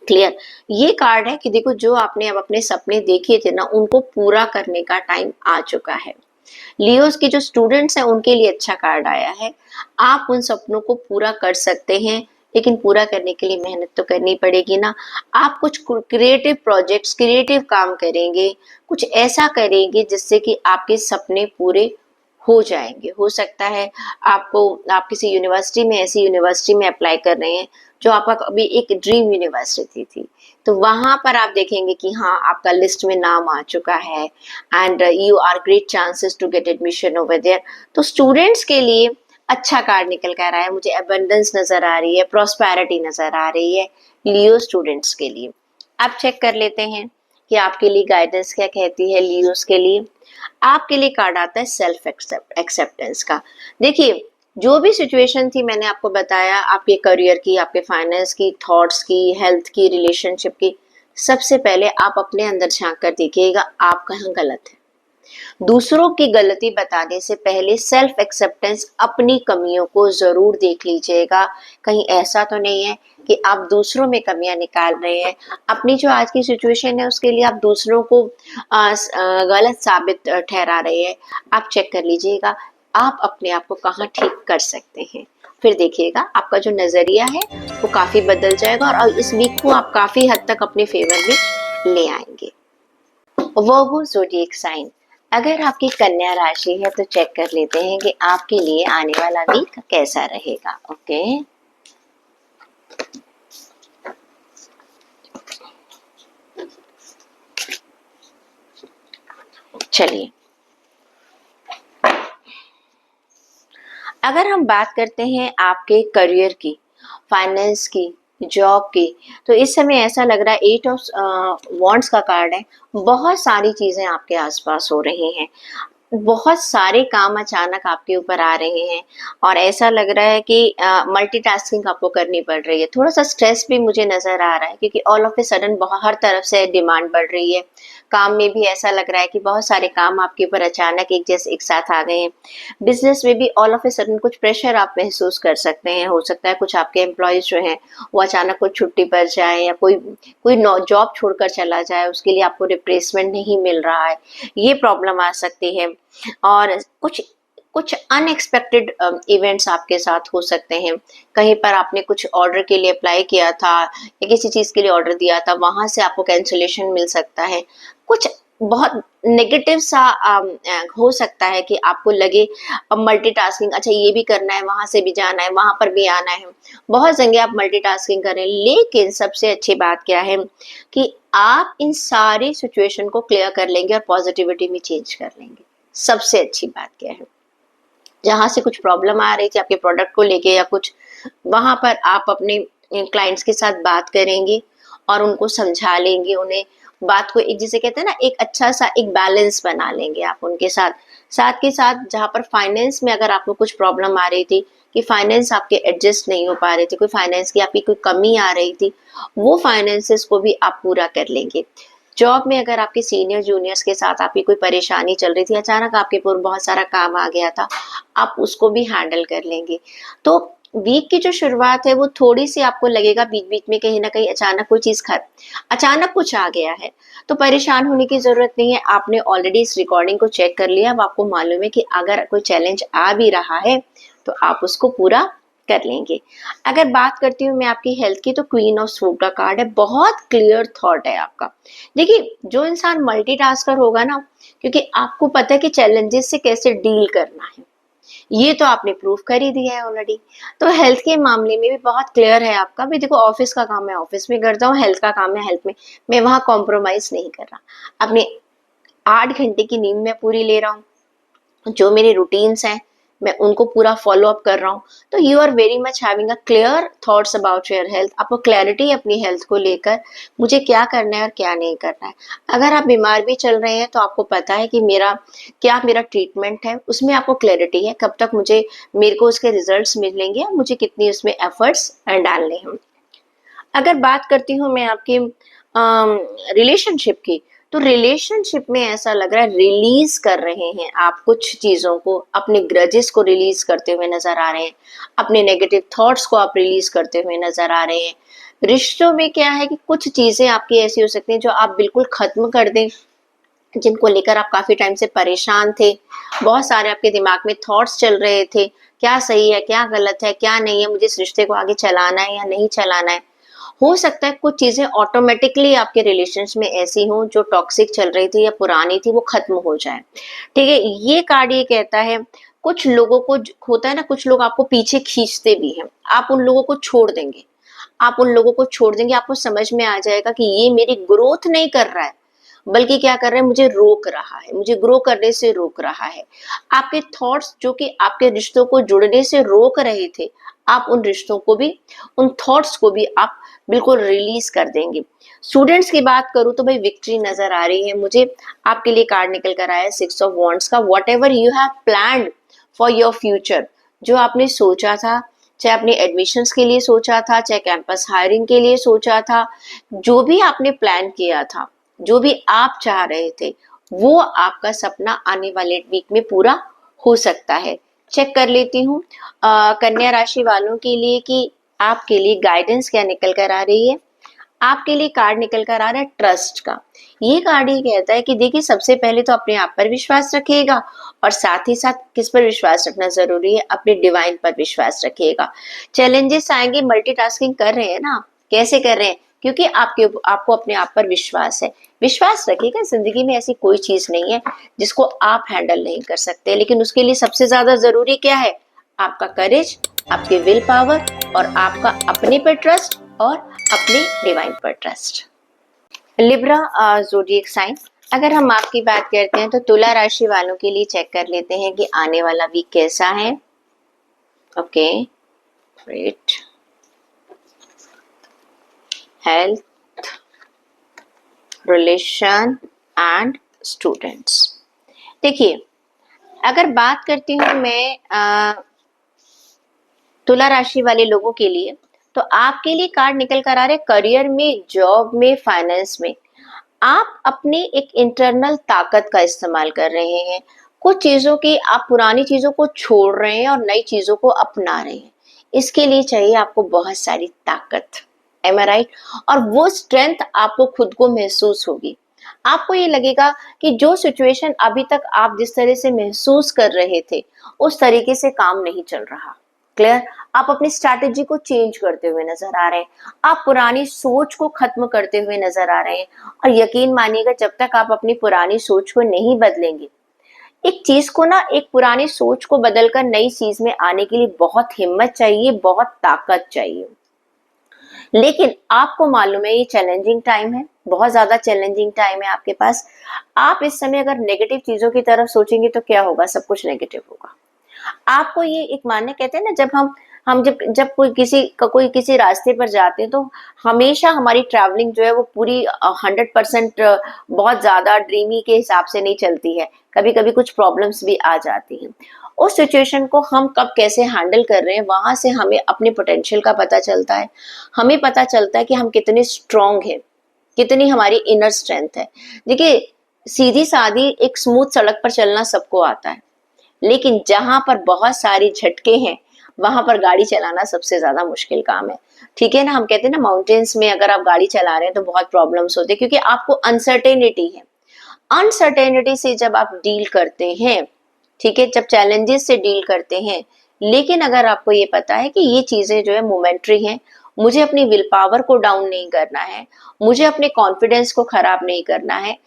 क्लियर, ये कार्ड है कि देखो जो आपने अब अपने सपने देखे थे ना, उनको पूरा करने का टाइम आ चुका है। लियोस के जो स्टूडेंट्स हैं उनके लिए अच्छा कार्ड आया है, आप उन सपनों को पूरा कर सकते हैं, लेकिन पूरा करने के लिए मेहनत तो करनी पड़ेगी ना। आप कुछ क्रिएटिव प्रोजेक्ट्स, क्रिएटिव काम करेंगे, कुछ ऐसा करेंगे जिससे कि आपके सपने पूरे हो जाएंगे। हो सकता है आप किसी यूनिवर्सिटी में, ऐसी यूनिवर्सिटी में अप्लाई कर रहे हैं जो आपका अभी एक ड्रीम यूनिवर्सिटी थी, तो वहां पर आप देखेंगे कि हाँ आपका लिस्ट में नाम आ चुका है, and you are great chances to get admission over there. तो स्टूडेंट्स के लिए अच्छा कार्ड निकल कर आया है, मुझे एबंडेंस नजर आ रही है, प्रोस्पेरिटी नजर आ रही है लियो स्टूडेंट्स के लिए। आप चेक कर लेते हैं कि आपके लिए गाइडेंस क्या कहती है लियोस के लिए। आपके लिए कार्ड आता है सेल्फ एक्सेप्टेंस का। देखिए जो भी सिचुएशन थी मैंने आपको बताया, आपके करियर की, आपके फाइनेंस की, थॉट्स की, हेल्थ की, रिलेशनशिप की, सबसे पहले आप अपने अंदर झांक कर देखिएगा आप कहाँ गलत है। दूसरों की गलती बताने से पहले सेल्फ एक्सेप्टेंस, अपनी कमियों को जरूर देख लीजिएगा। कहीं ऐसा तो नहीं है कि आप दूसरों में कमियां निकाल रहे हैं, अपनी जो आज की सिचुएशन है उसके लिए आप दूसरों को गलत साबित ठहरा रहे हैं। आप चेक कर लीजिएगा आप अपने आप को कहाँ ठीक कर सकते हैं, फिर देखिएगा आपका जो नजरिया है वो काफी बदल जाएगा, और इस वीक को आप काफी हद तक अपने फेवर में ले आएंगे। वर्गो ज़ोडिएक साइन, अगर आपकी कन्या राशि है तो चेक कर लेते हैं कि आपके लिए आने वाला वीक कैसा रहेगा। ओके, चलिए अगर हम बात करते हैं आपके करियर की, फाइनेंस की, जॉब की, तो इस समय ऐसा लग रहा है 8 ऑफ वॉन्ड्स का कार्ड है। बहुत सारी चीजें आपके आसपास हो रही हैं, बहुत सारे काम अचानक आपके ऊपर आ रहे हैं, और ऐसा लग रहा है कि मल्टीटास्किंग आपको करनी पड़ रही है। थोड़ा सा स्ट्रेस भी मुझे नजर आ रहा है, क्योंकि ऑल ऑफ ए सडन हर तरफ से डिमांड बढ़ रही है, काम में भी ऐसा लग रहा है कि बहुत सारे काम आपके ऊपर अचानक एक जैसे एक साथ आ गए हैं। बिजनेस में भी ऑल ऑफ ए सडन कुछ प्रेशर आप महसूस कर सकते हैं। हो सकता है कुछ आपके एम्प्लॉयज जो हैं वो अचानक कुछ छुट्टी पर जाए या कोई कोई जॉब छोड़कर चला जाए, उसके लिए आपको रिप्लेसमेंट नहीं मिल रहा है, ये प्रॉब्लम आ सकती है। और कुछ कुछ अनएक्सपेक्टेड इवेंट्स आपके साथ हो सकते हैं। कहीं पर आपने कुछ ऑर्डर के लिए अप्लाई किया था या किसी चीज के लिए ऑर्डर दिया था, वहां से आपको कैंसिलेशन मिल सकता है। कुछ बहुत नेगेटिव सा हो सकता है कि आपको लगे मल्टीटास्किंग, अच्छा ये भी करना है, वहां से भी जाना है, वहां पर भी आना है, बहुत जगह आप मल्टीटास्किंग करें। लेकिन सबसे अच्छी बात क्या है कि आप इन सारी सिचुएशन को क्लियर कर लेंगे और पॉजिटिविटी में चेंज कर लेंगे। सबसे अच्छी बात क्या है, जहां से कुछ प्रॉब्लम आ रही थी आपके प्रोडक्ट को लेके या कुछ, वहां पर आप अपने क्लाइंट्स के साथ बात करेंगे और उनको समझा लेंगे, उन्हें बात को एक, जिसे कहते हैं ना, एक अच्छा सा एक बैलेंस बना लेंगे आप उनके साथ। साथ के साथ जहां पर फाइनेंस में अगर आपको कुछ प्रॉब्लम आ रही थी कि फाइनेंस आपके एडजस्ट नहीं हो पा रहे थे, कोई फाइनेंस की आपकी कोई कमी आ रही थी, वो फाइनेंसेस को भी आप पूरा कर लेंगे। जॉब में अगर आपके सीनियर जूनियर्स के साथ आपकी कोई परेशानी चल रही थी, अचानक आपके ऊपर बहुत सारा काम आ गया था, आप उसको भी हैंडल कर लेंगे। तो वीक की जो शुरुआत है वो थोड़ी सी आपको लगेगा बीच बीच में कहीं ना कहीं अचानक कोई चीज अचानक कुछ आ गया है, तो परेशान होने की जरूरत नहीं है। आपने ऑलरेडी इस रिकॉर्डिंग को चेक कर लिया, अब आपको मालूम है कि अगर कोई चैलेंज आ भी रहा है तो आप उसको पूरा कर लेंगे। अगर बात करती हूँ मैं आपकी हेल्थ की, तो क्वीन ऑफ स्वॉर्ड का कार्ड है, बहुत क्लियर थॉट है आपका। देखिए, जो इंसान मल्टीटास्कर होगा ना, क्योंकि आपको पता है कि चैलेंजेस से कैसे डील करना है, ये तो आपने प्रूफ कर ही दिया है ऑलरेडी। तो हेल्थ के मामले में भी बहुत क्लियर है आपका भी। देखो, ऑफिस का काम मैं ऑफिस में करता हूँ, हेल्थ का काम है हेल्थ में, मैं वहां कॉम्प्रोमाइज नहीं कर रहा। अपने 8 घंटे की नींद मैं पूरी ले रहा हूँ, जो मेरे रूटीन्स हैं मैं उनको पूरा फॉलो अप कर रहा हूँ। तो you are very much having a clear thoughts about your health. आपको क्लैरिटी अपनी हेल्थ को लेकर, मुझे क्या करना है और क्या नहीं करना है। अगर आप बीमार भी चल रहे हैं तो आपको पता है कि मेरा ट्रीटमेंट है, उसमें आपको क्लैरिटी है कब तक मेरे को उसके रिजल्ट्स मिलेंगे, मुझे कितनी उसमें एफर्ट्स डालने हैं। अगर बात करती हूँ मैं आपकी रिलेशनशिप की, तो रिलेशनशिप में ऐसा लग रहा है रिलीज कर रहे हैं आप कुछ चीजों को, अपने ग्रजेस को रिलीज करते हुए नजर आ रहे हैं, अपने नेगेटिव थॉट्स को आप रिलीज करते हुए नजर आ रहे हैं। रिश्तों में क्या है कि कुछ चीजें आपकी ऐसी हो सकती हैं जो आप बिल्कुल खत्म कर दें, जिनको लेकर आप काफी टाइम से परेशान थे, बहुत सारे आपके दिमाग में थॉट्स चल रहे थे, क्या सही है, क्या गलत है, क्या नहीं है, मुझे इस रिश्ते को आगे चलाना है या नहीं चलाना है। हो सकता है कुछ चीजें ऑटोमेटिकली आपके रिलेशंस में ऐसी हों जो टॉक्सिक चल रही थी या पुरानी थी, वो खत्म हो जाए। ठीक है, ये कार्ड ये कहता है, कुछ लोगों को होता है ना, कुछ लोग आपको पीछे खींचते भी हैं, आप उन लोगों को छोड़ देंगे। आप उन लोगों को छोड़ देंगे, आपको समझ में आ जाएगा कि ये मेरी ग्रोथ नहीं कर रहा है, बल्कि क्या कर रहा है, मुझे रोक रहा है, मुझे ग्रो करने से रोक रहा है। आपके थॉट्स जो कि आपके रिश्तों को जुड़ने से रोक रहे थे, आप उन रिश्तों को भी, उन थॉट्स को भी आप बिल्कुल रिलीज कर देंगे। स्टूडेंट्स की बात करूं तो भाई विक्ट्री नजर आ रही है मुझे। आपके लिए कार्ड निकल कर आया है 6 ऑफ वॉन्ड्स का। What ever you have planned for your future, जो आपने सोचा था, चाहे अपने एडमिशन्स के लिए सोचा था, चाहे कैंपस हायरिंग के लिए सोचा था, जो भी आपने प्लान किया था, जो भी आप चाह रहे थे, वो आपका सपना आने वाले वीक में पूरा हो सकता है। चेक कर लेती हूँ कन्या राशि वालों के लिए कि आपके लिए गाइडेंस क्या निकल कर आ रही है। आपके लिए कार्ड निकल कर आ रहा है ट्रस्ट का। ये कार्ड ये कहता है कि देखिए, सबसे पहले तो अपने आप पर विश्वास रखिएगा, और साथ ही साथ किस पर विश्वास रखना जरूरी है, अपने डिवाइन पर विश्वास रखिएगा। चैलेंजेस आएंगे, मल्टीटास्किंग कर रहे हैं ना, कैसे कर रहे हैं, क्योंकि आपको अपने आप पर विश्वास है। विश्वास रखिएगा, जिंदगी में ऐसी कोई चीज नहीं है जिसको आप हैंडल नहीं कर सकते, लेकिन उसके लिए सबसे ज्यादा जरूरी क्या है, आपका करेज, आपकी विल पावर, और आपका अपने पर ट्रस्ट और अपने डिवाइन पर ट्रस्ट। लिब्रा ज़ोडिएक साइन, अगर हम आपकी बात करते हैं तो तुला राशि वालों के लिए चेक कर लेते हैं कि आने वाला वीक कैसा है। Okay, great. Health, relation and students. देखिए, अगर बात करती हूँ मैं तुला राशि वाले लोगों के लिए, तो आपके लिए कार्ड निकल कर आ रहे करियर में, जॉब में, फाइनेंस में। आप अपनी एक इंटरनल ताकत का इस्तेमाल कर रहे हैं। कुछ चीज़ों की आप पुरानी चीज़ों को छोड़ रहे हैं और नई चीज़ों को अपना रहे हैं। इसके लिए चाहिए आपको बहुत सारी ताकत। एम आई राइट? और वो स्ट्रेंथ आपको खुद को महसूस होगी। आपको ये लगेगा कि जो सिचुएशन अभी तक आप जिस तरह से महसूस कर रहे थे, उस तरीके से काम नहीं चल रहा। क्लियर? आप अपनी स्ट्रैटेजी को चेंज करते हुए नजर आ रहे हैं। आप पुरानी सोच को खत्म करते हुए नजर आ रहे हैं। और यकीन मानिएगा, जब तक आप अपनी पुरानी सोच को नहीं बदलेंगे, एक चीज को ना, एक पुरानी सोच को बदलकर नई चीज में आने के लिए बहुत हिम्मत चाहिए, बहुत ताकत चाहिए। लेकिन आपको मालूम है ये चैलेंजिंग टाइम है, बहुत ज्यादा चैलेंजिंग टाइम है आपके पास। आप इस समय अगर नेगेटिव चीजों की तरफ सोचेंगे तो क्या होगा? सब कुछ नेगेटिव होगा। आपको ये एक मानने, कहते हैं ना, जब हम जब जब कोई किसी रास्ते पर जाते हैं तो हमेशा हमारी ट्रैवलिंग जो है वो पूरी 100% बहुत ज्यादा ड्रीमी के हिसाब से नहीं चलती है। कभी कभी कुछ प्रॉब्लम्स भी आ जाती हैं। उस सिचुएशन को हम कब कैसे हैंडल कर रहे हैं, वहां से हमें अपने पोटेंशियल का पता चलता है। हमें पता चलता है कि हम कितने स्ट्रांग हैं, कितनी हमारी इनर स्ट्रेंथ है। देखिए, सीधी सादी एक स्मूथ सड़क पर चलना सबको आता है, लेकिन जहां पर बहुत सारी झटके हैं, वहां पर गाड़ी चलाना सबसे ज्यादा मुश्किल काम है। ठीक है ना? हम कहते हैं ना, माउंटेन्स में अगर आप गाड़ी चला रहे हैं तो बहुत प्रॉब्लम्स होती है, क्योंकि आपको अनसर्टेनिटी है। अनसर्टेनिटी से जब आप डील करते हैं, ठीक है, जब चैलेंजेस से डील करते हैं, लेकिन अगर आपको ये पता है कि ये चीजें जो है मोमेंट्री हैं, मुझे अपनी विल पावर को डाउन नहीं करना है, मुझे अपने कॉन्फिडेंस को खराब नहीं करना है।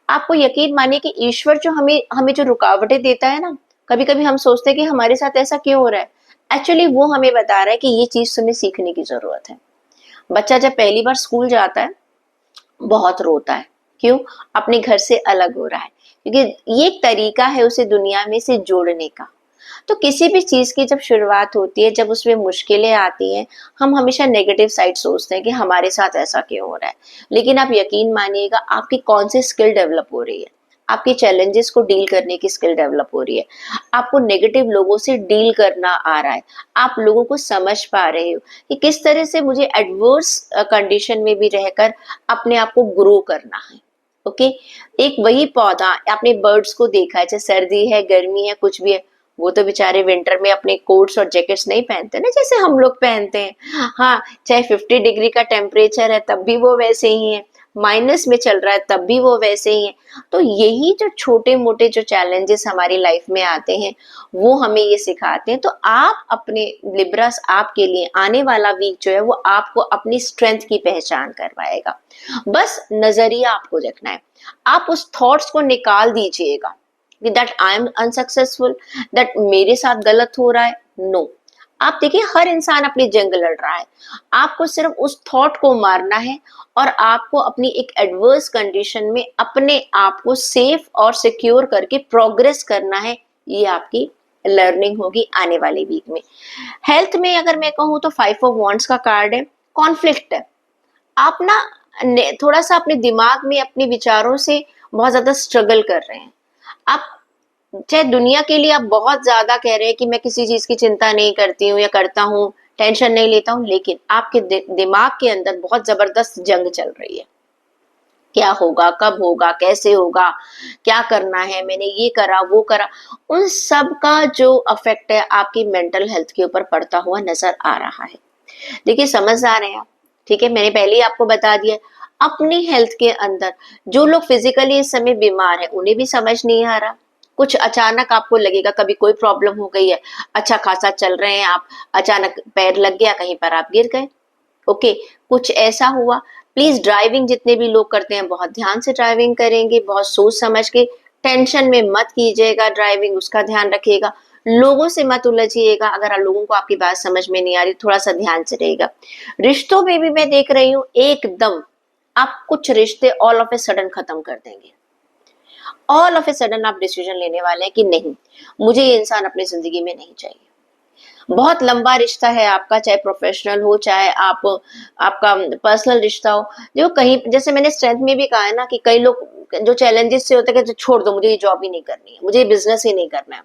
आपको यकीन मानिए कि ईश्वर जो हमें हमें जो रुकावटें देता है ना, कभी कभी हम सोचते हैं कि हमारे साथ ऐसा क्यों हो रहा है। एक्चुअली वो हमें बता रहा है कि ये चीज तुम्हें सीखने की जरूरत है। बच्चा जब पहली बार स्कूल जाता है, बहुत रोता है। क्यों? अपने घर से अलग हो रहा है, क्योंकि ये एक तरीका है उसे दुनिया में से जोड़ने का। तो किसी भी चीज की जब शुरुआत होती है, जब उसमें मुश्किलें आती हैं, हम हमेशा नेगेटिव साइड सोचते हैं कि हमारे साथ ऐसा क्यों हो रहा है। लेकिन आप यकीन मानिएगा, आपकी कौन सी स्किल डेवलप हो रही है? आपके चैलेंजेस को डील करने की स्किल डेवलप हो रही है। आपको नेगेटिव लोगों से डील करना आ रहा है। आप लोगों को समझ पा रहे हो कि किस तरह से मुझे एडवर्स कंडीशन में भी रहकर अपने आप को ग्रो करना है। ओके? एक वही पौधा, आपने बर्ड्स को देखा है, चाहे सर्दी है, गर्मी है, कुछ भी है, वो तो बेचारे विंटर में अपने कोट्स और जैकेट्स नहीं पहनते ना, जैसे हम लोग पहनते हैं। हाँ, चाहे 50 डिग्री का टेम्परेचर है तब भी वो वैसे ही है, माइनस में चल रहा है तब भी वो वैसे ही है। तो यही जो छोटे मोटे जो चैलेंजेस हमारी लाइफ में आते हैं, वो हमें ये सिखाते हैं। तो आप अपने लिब्रस, आपके लिए आने वाला वीक जो है वो आपको अपनी स्ट्रेंथ की पहचान करवाएगा। बस नजरिया आपको रखना है। आप उस थॉट्स को निकाल दीजिएगा कि that I am unsuccessful, that मेरे साथ गलत हो रहा है। नो, आप देखिए, हर इंसान अपनी जंग लड़ रहा है। आपको सिर्फ उस थॉट को मारना है और आपको अपनी एक एडवर्स कंडीशन में अपने आप को सेफ और सिक्योर करके प्रोग्रेस करना है। ये आपकी लर्निंग होगी आने वाले वीक में। हेल्थ में अगर मैं कहूँ तो 5 ऑफ वॉन्ड्स का कार्ड है, कॉन्फ्लिक्ट है। आप ना थोड़ा सा अपने दिमाग में अपने विचारों से बहुत ज्यादा स्ट्रगल कर रहे हैं। आप चाहे दुनिया के लिए आप बहुत ज्यादा कह रहे हैं कि मैं किसी चीज की चिंता नहीं करती हूँ या करता हूँ, टेंशन नहीं लेता हूँ, लेकिन आपके दिमाग के अंदर बहुत जबरदस्त जंग चल रही है। क्या होगा, कब होगा, कैसे होगा, क्या करना है, मैंने ये करा वो करा, उन सब का जो अफेक्ट है आपकी मेंटल हेल्थ के ऊपर पड़ता हुआ नजर आ रहा है। देखिए, समझदार हैं आप, ठीक है, मैंने पहले ही आपको बता दिया। अपनी हेल्थ के अंदर जो लोग फिजिकली इस समय बीमार है, उन्हें भी समझ नहीं आ रहा। कुछ अचानक आपको लगेगा, कभी कोई प्रॉब्लम हो गई है, अच्छा खासा चल रहे हैं आप, अचानक पैर लग गया, कहीं पर आप गिर गए। ओके, कुछ ऐसा हुआ। प्लीज, ड्राइविंग जितने भी लोग करते हैं, बहुत ध्यान से ड्राइविंग करेंगे, बहुत सोच समझ के, टेंशन में मत कीजिएगा ड्राइविंग, उसका ध्यान रखिएगा। लोगों से मत उलझिएगा, अगर लोगों को आपकी बात समझ में नहीं आ रही, थोड़ा सा ध्यान से रहेगा। रिश्तों में भी मैं देख रही हूँ, एकदम आप कुछ रिश्ते ऑल ऑफ ए सडन खत्म कर देंगे। ऑल ऑफ ए सडन आप डिसीजन लेने वाले हैं कि नहीं, मुझे ये इंसान अपनी जिंदगी में नहीं चाहिए। बहुत लंबा रिश्ता है आपका, चाहे प्रोफेशनल हो, चाहे आप आपका पर्सनल रिश्ता हो। जो कहीं, जैसे मैंने स्ट्रेंथ में भी कहा है ना, कि कई लोग जो चैलेंजेस से होते हैं कि छोड़ दो, मुझे ये जॉब ही नहीं करनी है, मुझे ये बिजनेस ही नहीं करना है।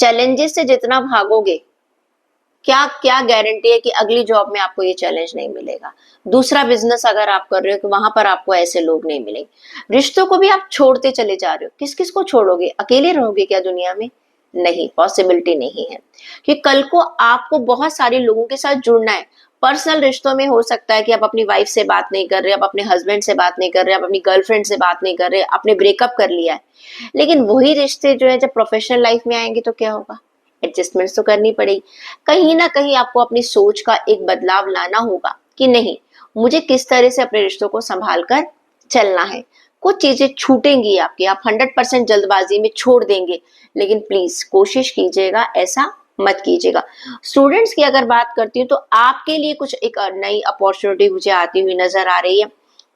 चैलेंजेस से जितना भागोगे क्या क्या गारंटी है कि अगली जॉब में आपको ये चैलेंज नहीं मिलेगा? दूसरा बिजनेस अगर आप कर रहे हो कि वहां पर आपको ऐसे लोग नहीं मिलेंगे। रिश्तों को भी आप छोड़ते चले जा रहे हो, किस किस को छोड़ोगे? अकेले रहोगे क्या दुनिया में? नहीं, पॉसिबिलिटी नहीं है। कि कल को आपको बहुत सारे लोगों के साथ जुड़ना है। पर्सनल रिश्तों में हो सकता है कि आप अपनी वाइफ से बात नहीं कर रहे, आप अपने हस्बैंड से बात नहीं कर रहे, आप अपनी गर्लफ्रेंड से बात नहीं कर रहे, आपने ब्रेकअप कर लिया है। लेकिन वही रिश्ते जो है जब प्रोफेशनल लाइफ में आएंगे तो क्या होगा? एडजस्टमेंट्स तो करनी पड़ेगी। कहीं ना कहीं आपको अपनी सोच का एक बदलाव लाना होगा कि नहीं, मुझे किस तरह से अपने रिश्तों को संभाल कर चलना है। कुछ चीजें छूटेंगी आपकी, आप 100% जल्दबाजी में छोड़ देंगे, लेकिन प्लीज कोशिश कीजिएगा ऐसा मत कीजिएगा। स्टूडेंट्स की अगर बात करती हूँ तो आपके लिए कुछ एक नई अपॉर्चुनिटी मुझे आती हुई नजर आ रही है।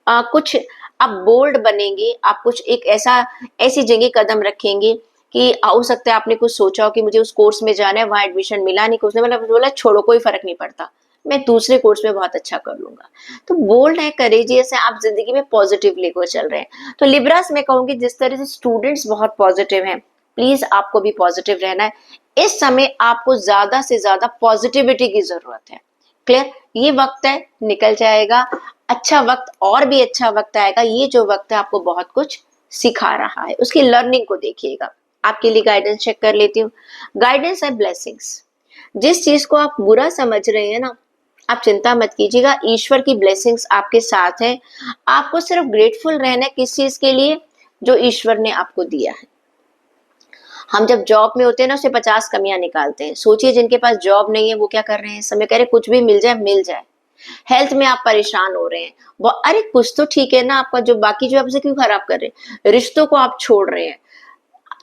कुछ आप बोल्ड बनेंगे, आप कुछ एक ऐसी जगह कदम रखेंगे कि हो सकता है आपने कुछ सोचा हो कि मुझे उस कोर्स में जाना है, वहां एडमिशन मिला नहीं, उसने मतलब बोला छोड़ो कोई फर्क नहीं पड़ता, मैं दूसरे कोर्स में बहुत अच्छा कर लूंगा। तो बोल्ड है, करेजियस है, आप जिंदगी में पॉजिटिव लेकर चल रहे हैं। तो लिब्रास में कहूंगी जिस तरह से स्टूडेंट्स बहुत पॉजिटिव हैं, प्लीज आपको भी पॉजिटिव रहना है। इस समय आपको ज्यादा से ज्यादा पॉजिटिविटी की जरूरत है। क्लियर? ये वक्त है, निकल जाएगा। अच्छा वक्त और भी अच्छा वक्त आएगा। ये जो वक्त है आपको बहुत कुछ सिखा रहा है, उसकी लर्निंग को देखिएगा। आपके लिए गाइडेंस चेक कर लेती हूँ। गाइडेंस है ब्लेसिंग्स। जिस चीज को आप बुरा समझ रहे हैं ना, आप चिंता मत कीजिएगा, ईश्वर की ब्लेसिंग्स आपके साथ है। आपको सिर्फ ग्रेटफुल रहना है किस चीज के लिए? जो ईश्वर ने आपको दिया है। हम जब जॉब में होते हैं ना, उससे 50 कमियां निकालते हैं। सोचिए जिनके पास जॉब नहीं है वो क्या कर रहे हैं इस समय? कह रहे कुछ भी मिल जाए मिल जाए। हेल्थ में आप परेशान हो रहे हैं, वो अरे कुछ तो ठीक है ना आपका, जो बाकी जो आपसे क्यों खराब कर रहे हैं? रिश्तों को आप छोड़ रहे हैं,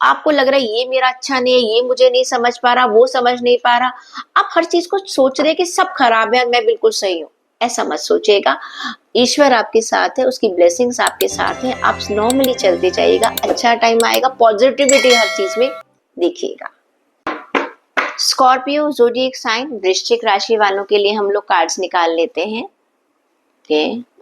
आपको लग रहा है ये मेरा अच्छा नहीं है, ये मुझे नहीं समझ पा रहा, वो समझ नहीं पा रहा। आप हर चीज को सोच रहे हैं कि सब खराब है, मैं बिल्कुल सही हूँ। ऐसा मत सोचिएगा। ईश्वर आपके साथ है, उसकी ब्लेसिंग्स आपके साथ है। आप नॉर्मली चलते जाइएगा, अच्छा टाइम आएगा। पॉजिटिविटी हर चीज में देखिएगा। स्कॉर्पियो ज़ोडिएक साइन, वृश्चिक राशि वालों के लिए हम लोग कार्ड्स निकाल लेते हैं। ओके,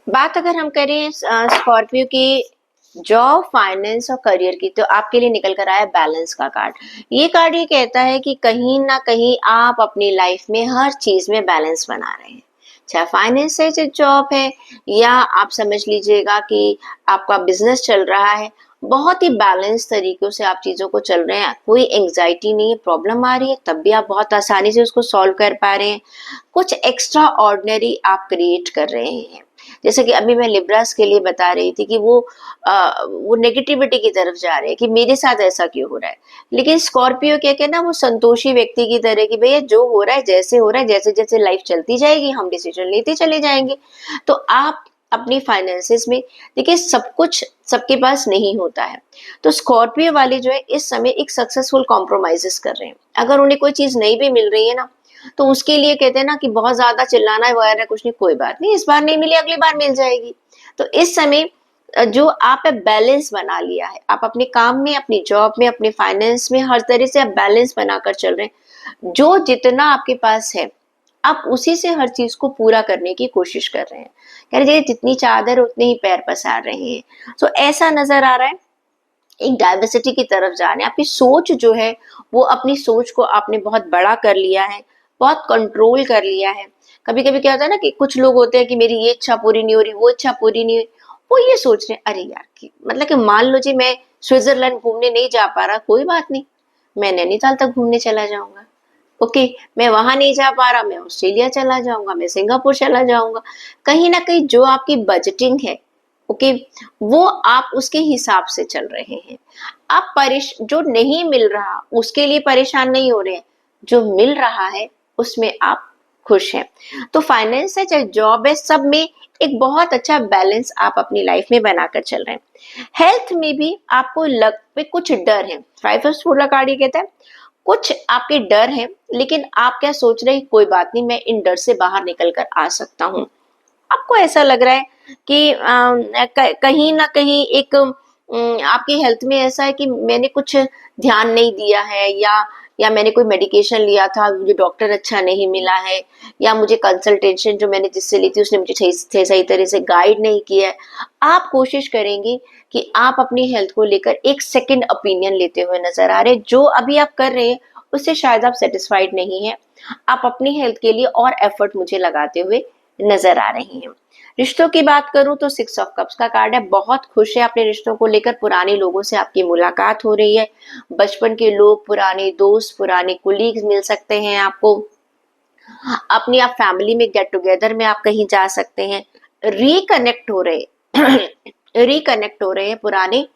बात अगर हम करें स्कॉर्पियो की जॉब, फाइनेंस और करियर की, तो आपके लिए निकल कर आया बैलेंस का कार्ड। ये कार्ड ये कहता है कि कहीं ना कहीं आप अपनी लाइफ में हर चीज में बैलेंस बना रहे हैं। चाहे फाइनेंस है, चाहे जॉब है, या आप समझ लीजिएगा कि आपका बिजनेस चल रहा है, बहुत ही बैलेंस तरीकों से आप चीजों को चल रहे हैं। कोई एंग्जाइटी नहीं है, प्रॉब्लम आ रही है तब भी आप बहुत आसानी से उसको सॉल्व कर पा रहे हैं। कुछ एक्स्ट्रा ऑर्डिनरी आप क्रिएट कर रहे हैं। जैसे कि अभी मैं लिब्रास के लिए बता रही थी कि वो नेगेटिविटी की तरफ जा रहे हैं कि मेरे साथ ऐसा क्यों हो रहा है। लेकिन स्कॉर्पियो क्या कहना, वो संतोषी व्यक्ति की तरह कि भैया जो हो रहा है, जैसे हो रहा है, जैसे जैसे लाइफ चलती जाएगी हम डिसीजन लेते चले जाएंगे। तो आप अपनी फाइनेंसेस में देखिए, सब कुछ सबके पास नहीं होता है। तो स्कॉर्पियो वाले जो है इस समय एक सक्सेसफुल कॉम्प्रोमाइजेस कर रहे हैं। अगर उन्हें कोई चीज नहीं भी मिल रही है ना, तो उसके लिए कहते हैं ना कि बहुत ज्यादा चिल्लाना है वगैरह कुछ नहीं, कोई बात नहीं, इस बार नहीं मिली अगली बार मिल जाएगी। तो इस समय जो आप बैलेंस बना लिया है, आप अपने काम में, अपनी जॉब में, अपने फाइनेंस में, हर तरह से आप बैलेंस बनाकर चल रहे हैं। जो जितना आपके पास है आप उसी से हर चीज को पूरा करने की कोशिश कर रहे हैं। कह रहे जितनी चादर उतने ही पैर पसार रहे हैं। तो ऐसा नजर आ रहा है, एक डाइवर्सिटी की तरफ जा रहे हैं। आपकी सोच जो है, वो अपनी सोच को आपने बहुत बड़ा कर लिया है, बहुत कंट्रोल कर लिया है। कभी कभी क्या होता है ना कि कुछ लोग होते हैं कि मेरी ये इच्छा पूरी नहीं हो रही, वो इच्छा पूरी नहीं हुई, वो ये सोच रहे हैं अरे यार की मतलब कि मान लो जी मैं स्विट्जरलैंड घूमने नहीं जा पा रहा, कोई बात नहीं, मैं नैनीताल तक घूमने चला जाऊंगा। ओके, मैं वहां नहीं जा पा रहा, मैं ऑस्ट्रेलिया चला जाऊंगा, मैं सिंगापुर चला जाऊंगा। कहीं ना कहीं जो आपकी बजटिंग है, ओके, वो आप उसके हिसाब से चल रहे हैं। आप जो नहीं मिल रहा उसके लिए परेशान नहीं हो रहे हैं, जो मिल रहा है उसमें आप खुश हैं। तो फाइनेंस है चाहे जॉब है, सब में एक बहुत अच्छा बैलेंस आप अपनी लाइफ में बनाकर चल रहे हैं। हेल्थ में भी आपको लग पे कुछ डर है। 5 ऑफ सोर्ड कार्ड ये कहता है कुछ आपके डर है, लेकिन आप क्या सोच रहे हैं, कोई बात नहीं, मैं इन डर से बाहर निकल कर आ सकता हूँ। आपको ऐसा लग रहा है कि कहीं ना कहीं एक आपकी हेल्थ में ऐसा है कि मैंने कुछ ध्यान नहीं दिया है, या या मैंने कोई मेडिकेशन लिया था, मुझे डॉक्टर अच्छा नहीं मिला है, या मुझे कंसल्टेशन जो मैंने जिससे ली थी उसने मुझे सही तरह से गाइड नहीं किया है। आप कोशिश करेंगे कि आप अपनी हेल्थ को लेकर एक सेकंड ओपिनियन लेते हुए नजर आ रहे हैं। जो अभी आप कर रहे हैं उससे शायद आप सेटिस्फाइड नहीं है, आप अपनी हेल्थ के लिए और एफर्ट मुझे लगाते हुए नजर आ रही हैं। रिश्तों की बात करूं तो 6 ऑफ कप्स का कार्ड है, बहुत खुश है अपने रिश्तों को लेकर, पुराने लोगों से आपकी मुलाकात हो रही है, बचपन के लोग, पुराने दोस्त, पुराने कुलीग्स मिल सकते हैं आपको, अपनी आप फैमिली में गेट टुगेदर में आप कहीं जा सकते हैं, रिकनेक्ट हो रहे रिकनेक्ट हो रहे हैं पुराने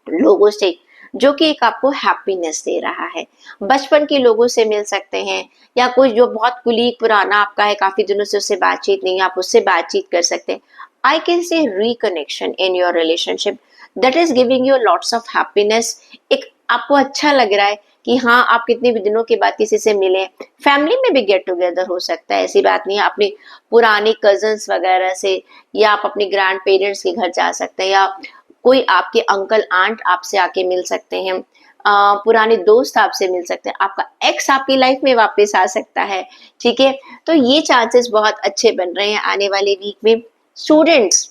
लोगों से, जो कि एक आपको हैप्पीनेस दे रहा है। बचपन के लोगों से मिल सकते हैं, या कोई जो बहुत कुलीग पुराना आपका है, काफी दिनों से उससे बातचीत नहीं, आप उससे बातचीत कर सकते हैं। I can say reconnection in your relationship that is giving you lots of happiness. एक आपको अच्छा लग रहा है कि हाँ, आप कितने भी दिनों के बाद किसी से मिले। फैमिली में भी गेट टुगेदर हो सकता है, ऐसी बात नहीं है, अपने पुराने कजन्स वगैरह से, या आप अपने ग्रैंड पेरेंट्स के घर जा सकते हैं, या कोई आपके अंकल आंट आपसे आके मिल सकते हैं, पुराने दोस्त आपसे मिल सकते हैं, आपका एक्स आपकी लाइफ में वापस आ सकता है। ठीक है, तो ये चांसेस बहुत अच्छे बन रहे हैं आने वाले वीक में। स्टूडेंट्स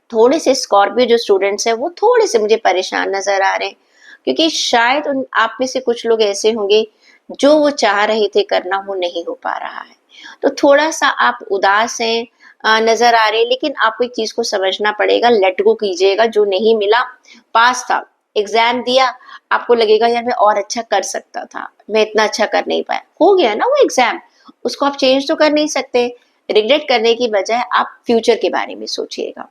थोड़े से, स्कॉर्पियो जो स्टूडेंट्स हैं वो थोड़े से मुझे परेशान नजर आ रहे हैं, क्योंकि शायद उन आप में से कुछ लोग ऐसे होंगे जो वो चाह रहे थे करना, वो नहीं हो पा रहा है, तो थोड़ा सा आप उदास हैं नजर आ रहे हैं। लेकिन आपको एक चीज को समझना पड़ेगा, लेट गो कीजिएगा, जो नहीं मिला, पास था, एग्जाम दिया, आपको लगेगा यार मैं और अच्छा कर सकता था, मैं इतना अच्छा कर नहीं पाया, हो गया ना वो एग्जाम, उसको आप चेंज तो कर नहीं सकते। रिग्रेट करने की बजाय आप फ्यूचर के बारे में सोचिएगा।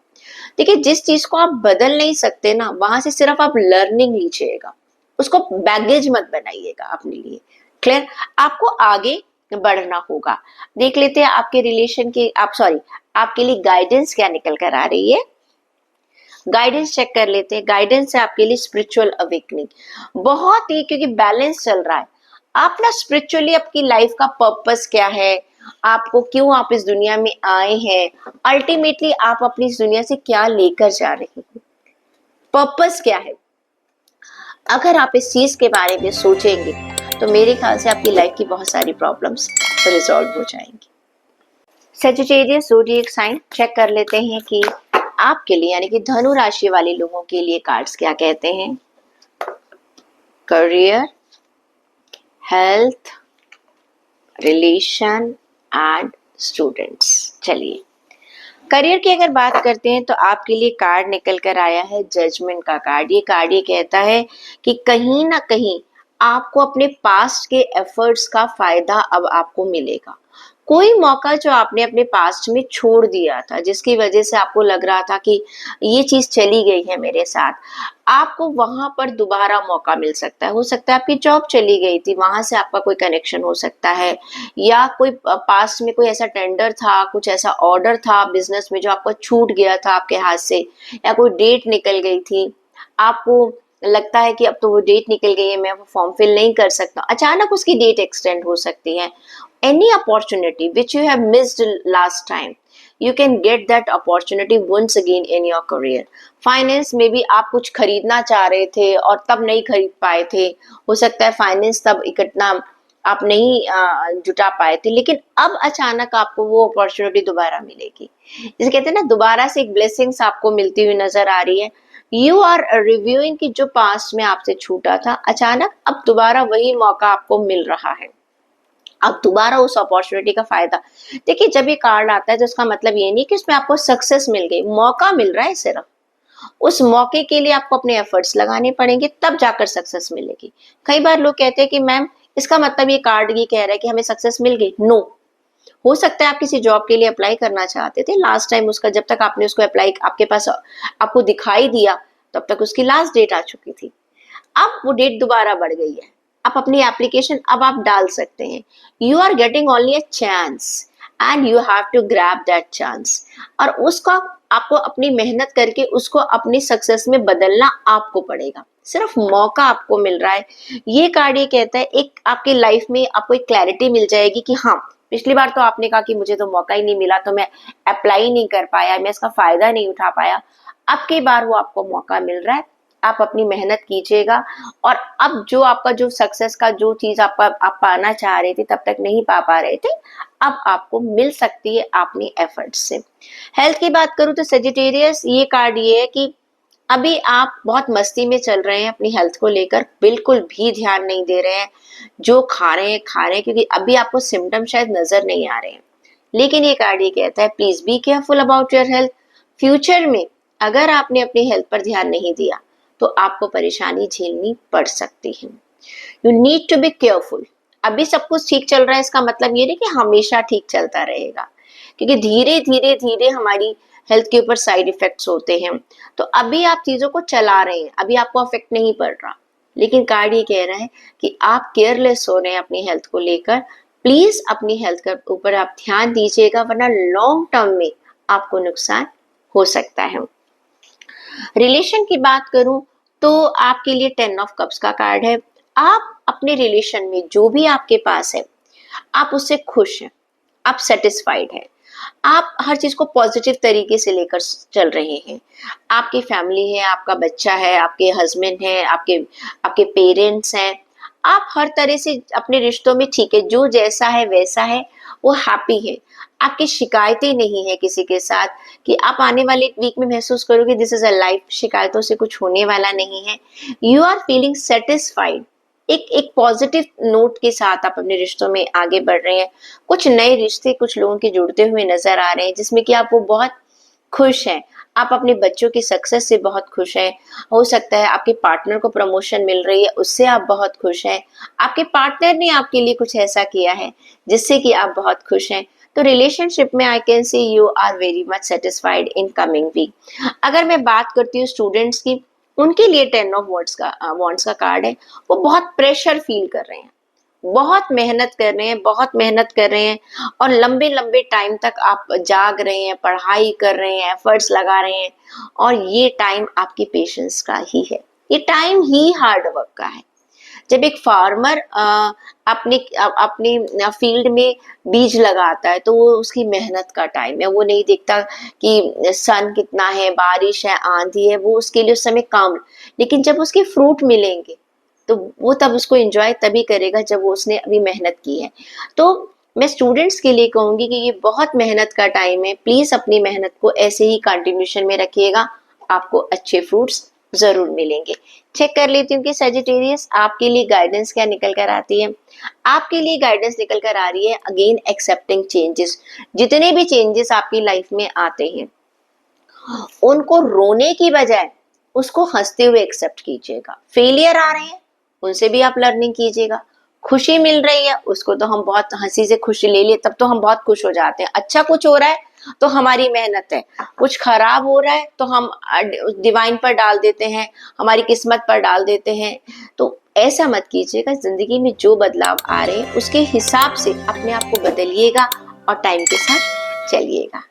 देखिए, जिस चीज को आप बदल नहीं सकते ना, वहां से सिर्फ आप लर्निंग लीजिएगा, उसको बैगेज मत बनाइएगा अपने लिए। क्लियर? आपको आगे बढ़ना होगा। देख लेते हैं आपके रिलेशन के, आप सॉरी, आपके लिए गाइडेंस क्या निकल कर आ रही है। गाइडेंस चेक कर लेते हैं। गाइडेंस है आपके लिए स्पिरिचुअल अवेकनिंग, बहुत ही, क्योंकि बैलेंस चल रहा है। आप ना स्पिरिचुअली आपकी लाइफ का पर्पस क्या है, आपको क्यों आप इस दुनिया में आए हैं, अल्टीमेटली आप अपनी इस दुनिया से क्या लेकर जा रहे हैं, पर्पस क्या है। अगर आप इस चीज के बारे में सोचेंगे तो मेरे ख्याल से आपकी लाइफ की बहुत सारी प्रॉब्लम्स रिजॉल्व हो जाएंगी। सजिटेरियस ज़ोडिएक साइन चेक कर लेते हैं कि आपके लिए, यानी कि धनु राशि वाले लोगों के लिए कार्ड्स क्या कहते हैं। Career, health, relation and students. चलिए, करियर की अगर बात करते हैं तो आपके लिए कार्ड निकल कर आया है जजमेंट का कार्ड। ये कार्ड ये कहता है कि कहीं ना कहीं आपको अपने पास्ट के एफर्ट्स का फायदा अब आपको मिलेगा। कोई मौका जो आपने अपने पास्ट में छोड़ दिया था, जिसकी वजह से आपको लग रहा था कि ये चीज चली गई है मेरे साथ, आपको वहां पर दोबारा मौका मिल सकता है। हो सकता है आपकी जॉब चली गई थी, वहां से आपका कोई कनेक्शन हो सकता है, या कोई पास्ट में कोई ऐसा टेंडर था, कुछ ऐसा ऑर्डर था बिजनेस में जो आपको छूट गया था आपके हाथ से, या कोई डेट निकल गई थी, आपको लगता है कि अब तो वो डेट निकल गई है, मैं वो फॉर्म फिल नहीं कर सकता, अचानक उसकी डेट एक्सटेंड हो सकती है। Any opportunity which you have missed last time, you can get that opportunity once again in your career. Finance में भी आप कुछ खरीदना चाह रहे थे और तब नहीं खरीद पाए थे, हो सकता है फाइनेंस तब इकट्ठा आप नहीं जुटा पाए थे, लेकिन अब अचानक आपको वो अपॉर्चुनिटी दोबारा मिलेगी। जिसे कहते हैं ना, दोबारा से एक ब्लेसिंग्स आपको मिलती हुई नजर आ रही है। यू आर रिव्यूइंग कि जो पास्ट में आपसे छूटा था, अचानक अब दोबारा वही मौका आपको मिल रहा है, अब दोबारा उस अपॉर्चुनिटी का फायदा। देखिए, जब ये कार्ड आता है तो उसका मतलब ये नहीं कि उसमें आपको सक्सेस मिल गई, मौका मिल रहा है सिर्फ। उस मौके के लिए आपको अपने एफर्ट्स लगाने पड़ेंगे, तब जाकर सक्सेस मिलेगी। कई बार लोग कहते हैं कि मैम, इसका मतलब ये कार्ड ये कह रहा है कि हमें सक्सेस मिल गई। नो, हो सकता है आप किसी जॉब के लिए अप्लाई करना चाहते थे, लास्ट टाइम उसका जब तक आपने उसको अप्लाई आपके पास आपको दिखाई दिया, तब तक उसकी लास्ट डेट आ चुकी थी। अब वो डेट दोबारा बढ़ गई है, आप अपनी एप्लीकेशन अब आप डाल सकते हैं। You are getting only a chance and you have to grab that chance, और उसका आपको अपनी मेहनत करके उसको अपनी सक्सेस में बदलना आपको पड़ेगा। सिर्फ मौका आपको मिल रहा है। ये कार्ड ये कहता है, एक आपकी लाइफ में आपको एक क्लैरिटी मिल जाएगी कि हाँ, पिछली बार तो आपने कहा कि मुझे तो मौका ही नहीं मिला, तो मैं अप्लाई नहीं कर पाया, मैं इसका फायदा नहीं उठा पाया। अब की बार वो आपको मौका मिल रहा है, आप अपनी मेहनत कीजिएगा, और अब जो आपका जो सक्सेस का जो चीज आप पाना चाह रहे थे तब तक नहीं पा रहे थे, अब आपको मिल सकती है अपनी एफर्ट्स से। हेल्थ की बात करूं तो सेजिटेरियस ये कार्ड ये है कि अभी आप बहुत मस्ती में चल रहे हैं, अपनी हेल्थ को लेकर बिल्कुल भी ध्यान नहीं दे रहे हैं, जो खा रहे हैं, क्योंकि अभी आपको सिम्टम शायद नजर नहीं आ रहे हैं। लेकिन ये कार्ड ये कहता है please be careful about your health. Future में अगर आपने अपनी हेल्थ पर ध्यान नहीं दिया तो आपको परेशानी झेलनी पड़ सकती है। You need to be careful. अभी सब कुछ ठीक चल रहा है, इसका मतलब ये नहीं कि हमेशा ठीक चलता रहेगा, क्योंकि धीरे धीरे धीरे हमारी हेल्थ के ऊपर साइड इफेक्ट्स होते हैं। तो अभी आप चीजों को चला रहे हैं, अभी आपको अफेक्ट नहीं पड़ रहा, लेकिन कार्ड ये कह रहा है कि आप केयरलेस हो रहे हैं अपनी हेल्थ को लेकर। प्लीज अपनी हेल्थ के ऊपर आप ध्यान दीजिएगा, वरना लॉन्ग टर्म में आपको नुकसान हो सकता है। रिलेशन की बात करूं तो आपके लिए 10 ऑफ कप्स का कार्ड है। आप अपने रिलेशन में जो भी आपके पास है, आप उससे खुश हैं, आप सेटिस्फाइड हैं, आप हर चीज को पॉजिटिव तरीके से लेकर चल रहे हैं। आपकी फैमिली है, आपका बच्चा है, आपके हस्बैंड है, आपके आपके पेरेंट्स हैं, आप हर तरह से अपने रिश्तों में ठीक है, जो जैसा है वैसा है, वो हैप्पी है। आपकी शिकायतें नहीं है किसी के साथ कि आप आने वाले वीक में महसूस करोगे दिस इज अ लाइफ, शिकायतों से कुछ होने वाला नहीं है। यू आर फीलिंग सेटिस्फाइड, एक पॉजिटिव नोट के साथ आप अपने रिश्तों में आगे बढ़ रहे हैं। कुछ नए रिश्ते कुछ लोगों के जुड़ते हुए नजर आ रहे हैं, जिसमें कि आप वो बहुत खुश हैं। आप अपने बच्चों की सक्सेस से बहुत खुश हैं। हो सकता है आपके पार्टनर को प्रमोशन मिल रही है, उससे आप बहुत खुश हैं। आपके पार्टनर ने आपके लिए कुछ ऐसा किया है जिससे कि आप बहुत खुश हैं। तो रिलेशनशिप में I can see you are very much satisfied in coming week. अगर मैं बात करती हूँ स्टूडेंट्स की, उनके लिए 10 ऑफ वॉन्ड्स का कार्ड है। वो बहुत प्रेशर फील कर रहे हैं, बहुत मेहनत कर रहे हैं, बहुत मेहनत कर रहे हैं, और लंबे लंबे टाइम तक आप जाग रहे हैं, पढ़ाई कर रहे हैं, एफर्ट्स लगा रहे हैं, और ये टाइम आपकी पेशेंस का ही है, ये टाइम ही हार्ड वर्क का है। जब एक फार्मर अपने अपने फील्ड में बीज लगाता है तो वो उसकी मेहनत का टाइम है, वो नहीं देखता कि सन कितना है, बारिश है, आंधी है, वो उसके लिए उस समय काम। लेकिन जब उसके फ्रूट मिलेंगे तो वो तब उसको एंजॉय तभी करेगा जब वो उसने अभी मेहनत की है। तो मैं स्टूडेंट्स के लिए कहूंगी कि ये बहुत मेहनत का टाइम है, प्लीज अपनी मेहनत को ऐसे ही कंटिन्यूशन में रखिएगा, आपको अच्छे फ्रूट्स जरूर मिलेंगे। चेक कर लेती हूँ कि सजिटेरियस आपके लिए गाइडेंस क्या निकल कर आती है। आपके लिए गाइडेंस निकल कर आ रही है अगेन एक्सेप्टिंग चेंजेस। जितने भी चेंजेस आपकी लाइफ में आते हैं उनको रोने की बजाय उसको हंसते हुए एक्सेप्ट कीजिएगा। फेलियर आ रहे हैं, उनसे भी आप लर्निंग कीजिएगा। खुशी मिल रही है, उसको तो हम बहुत हंसी से खुशी ले लिए, तब तो हम बहुत खुश हो जाते हैं। अच्छा कुछ हो रहा है तो हमारी मेहनत है, कुछ खराब हो रहा है तो हम डिवाइन पर डाल देते हैं, हमारी किस्मत पर डाल देते हैं। तो ऐसा मत कीजिएगा। जिंदगी में जो बदलाव आ रहे हैं उसके हिसाब से अपने आप को बदलिएगा और टाइम के साथ चलिएगा।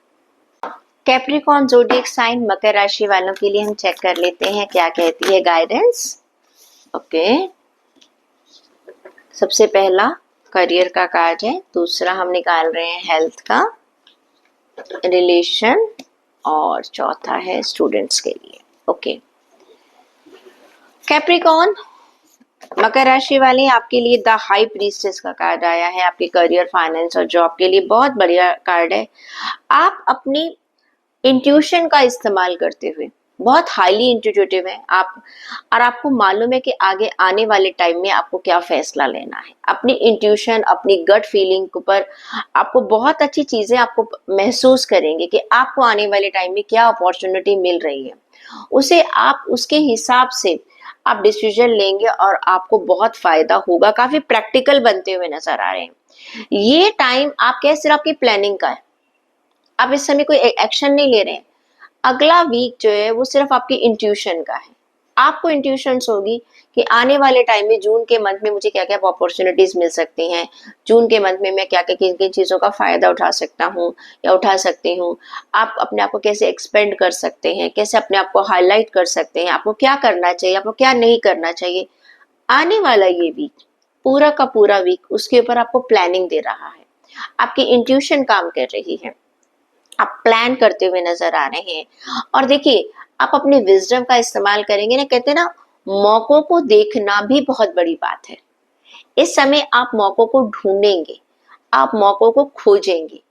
कैप्रिकॉर्न ज़ोडिएक साइन मकर राशि वालों के लिए हम चेक कर लेते हैं क्या कहती है गाइडेंस। ओके, सबसे पहला करियर का कार्ड है, दूसरा हम निकाल रहे हैं हेल्थ का, रिलेशन, और चौथा है स्टूडेंट्स के लिए। ओके, कैप्रिकॉर्न मकर राशि वाले, आपके लिए द हाई प्रीस्टेस का कार्ड आया है। आपके करियर, फाइनेंस और जॉब के लिए बहुत बढ़िया कार्ड है। आप अपनी इंट्यूशन का इस्तेमाल करते हुए बहुत हाईली इंट्यूटिव है आप, और आपको मालूम है कि आगे आने वाले टाइम में आपको क्या फैसला लेना है। अपनी इंट्यूशन, अपनी गट फीलिंग के ऊपर आपको बहुत अच्छी चीजें आपको महसूस करेंगे कि आपको आने वाले टाइम में क्या अपॉर्चुनिटी मिल रही है, उसे आप उसके हिसाब से आप डिसीजन लेंगे और आपको बहुत फायदा होगा। काफी प्रैक्टिकल बनते हुए नजर आ रहे हैं। ये टाइम आप क्या सिर्फ आपकी प्लानिंग का है, आप इस समय कोई एक्शन नहीं ले रहे हैं। अगला वीक जो है वो सिर्फ आपकी इंट्यूशन का है। आपको इंट्यूशंस होगी कि आने वाले टाइम में जून के मंथ में मुझे क्या क्या अपॉर्चुनिटीज मिल सकती हैं, जून के मंथ में मैं क्या क्या किन किन चीज़ों का फायदा उठा सकता हूँ या उठा सकती हूँ। आप अपने आप को कैसे एक्सपेंड कर सकते हैं, कैसे अपने आप को हाईलाइट कर सकते हैं, आपको क्या करना चाहिए, आपको क्या नहीं करना चाहिए। आने वाला ये वीक, पूरा का पूरा वीक, उसके ऊपर आपको प्लानिंग दे रहा है। आपकी इंट्यूशन काम कर रही है, आप प्लान करते हुए नजर आ रहे हैं। और देखिए, आप अपने विजडम का इस्तेमाल करेंगे ना, कहते हैं ना, मौकों को देखना भी बहुत बड़ी बात है। इस समय आप मौकों को ढूंढेंगे, आप मौकों को खोजेंगे,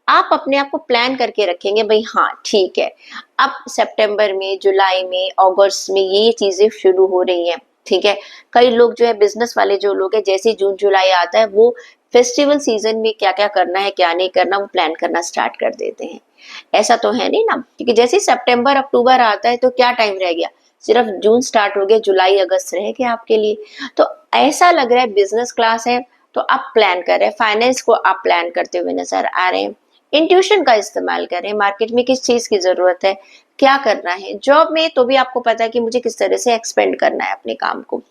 आप अपने आप को प्लान करके रखेंगे, भाई हाँ ठीक है, अब सितंबर में, जुलाई में, अगस्त में ये चीजें शुरू हो रही हैं, ठीक है। कई लोग जो है, बिजनेस वाले जो लोग हैं, जैसे जून जुलाई आता है वो फेस्टिवल सीजन में क्या क्या करना है क्या नहीं करना वो प्लान करना स्टार्ट कर देते हैं। ऐसा तो है नहीं ना, क्योंकि जैसे सितंबर अक्टूबर आता है तो क्या टाइम रह गया, सिर्फ जून स्टार्ट हो गया, जुलाई अगस्त रह गया आपके लिए। तो ऐसा लग रहा है बिजनेस क्लास है तो आप प्लान कर रहे हैं, फाइनेंस को आप प्लान करते हुए नजर आ रहे हैं, इंट्यूशन का इस्तेमाल करें, मार्केट में किस चीज की जरूरत है, क्या करना है, जॉब में तो भी आपको पता है कि मुझे किस तरह से एक्सपेंड करना है अपने काम को।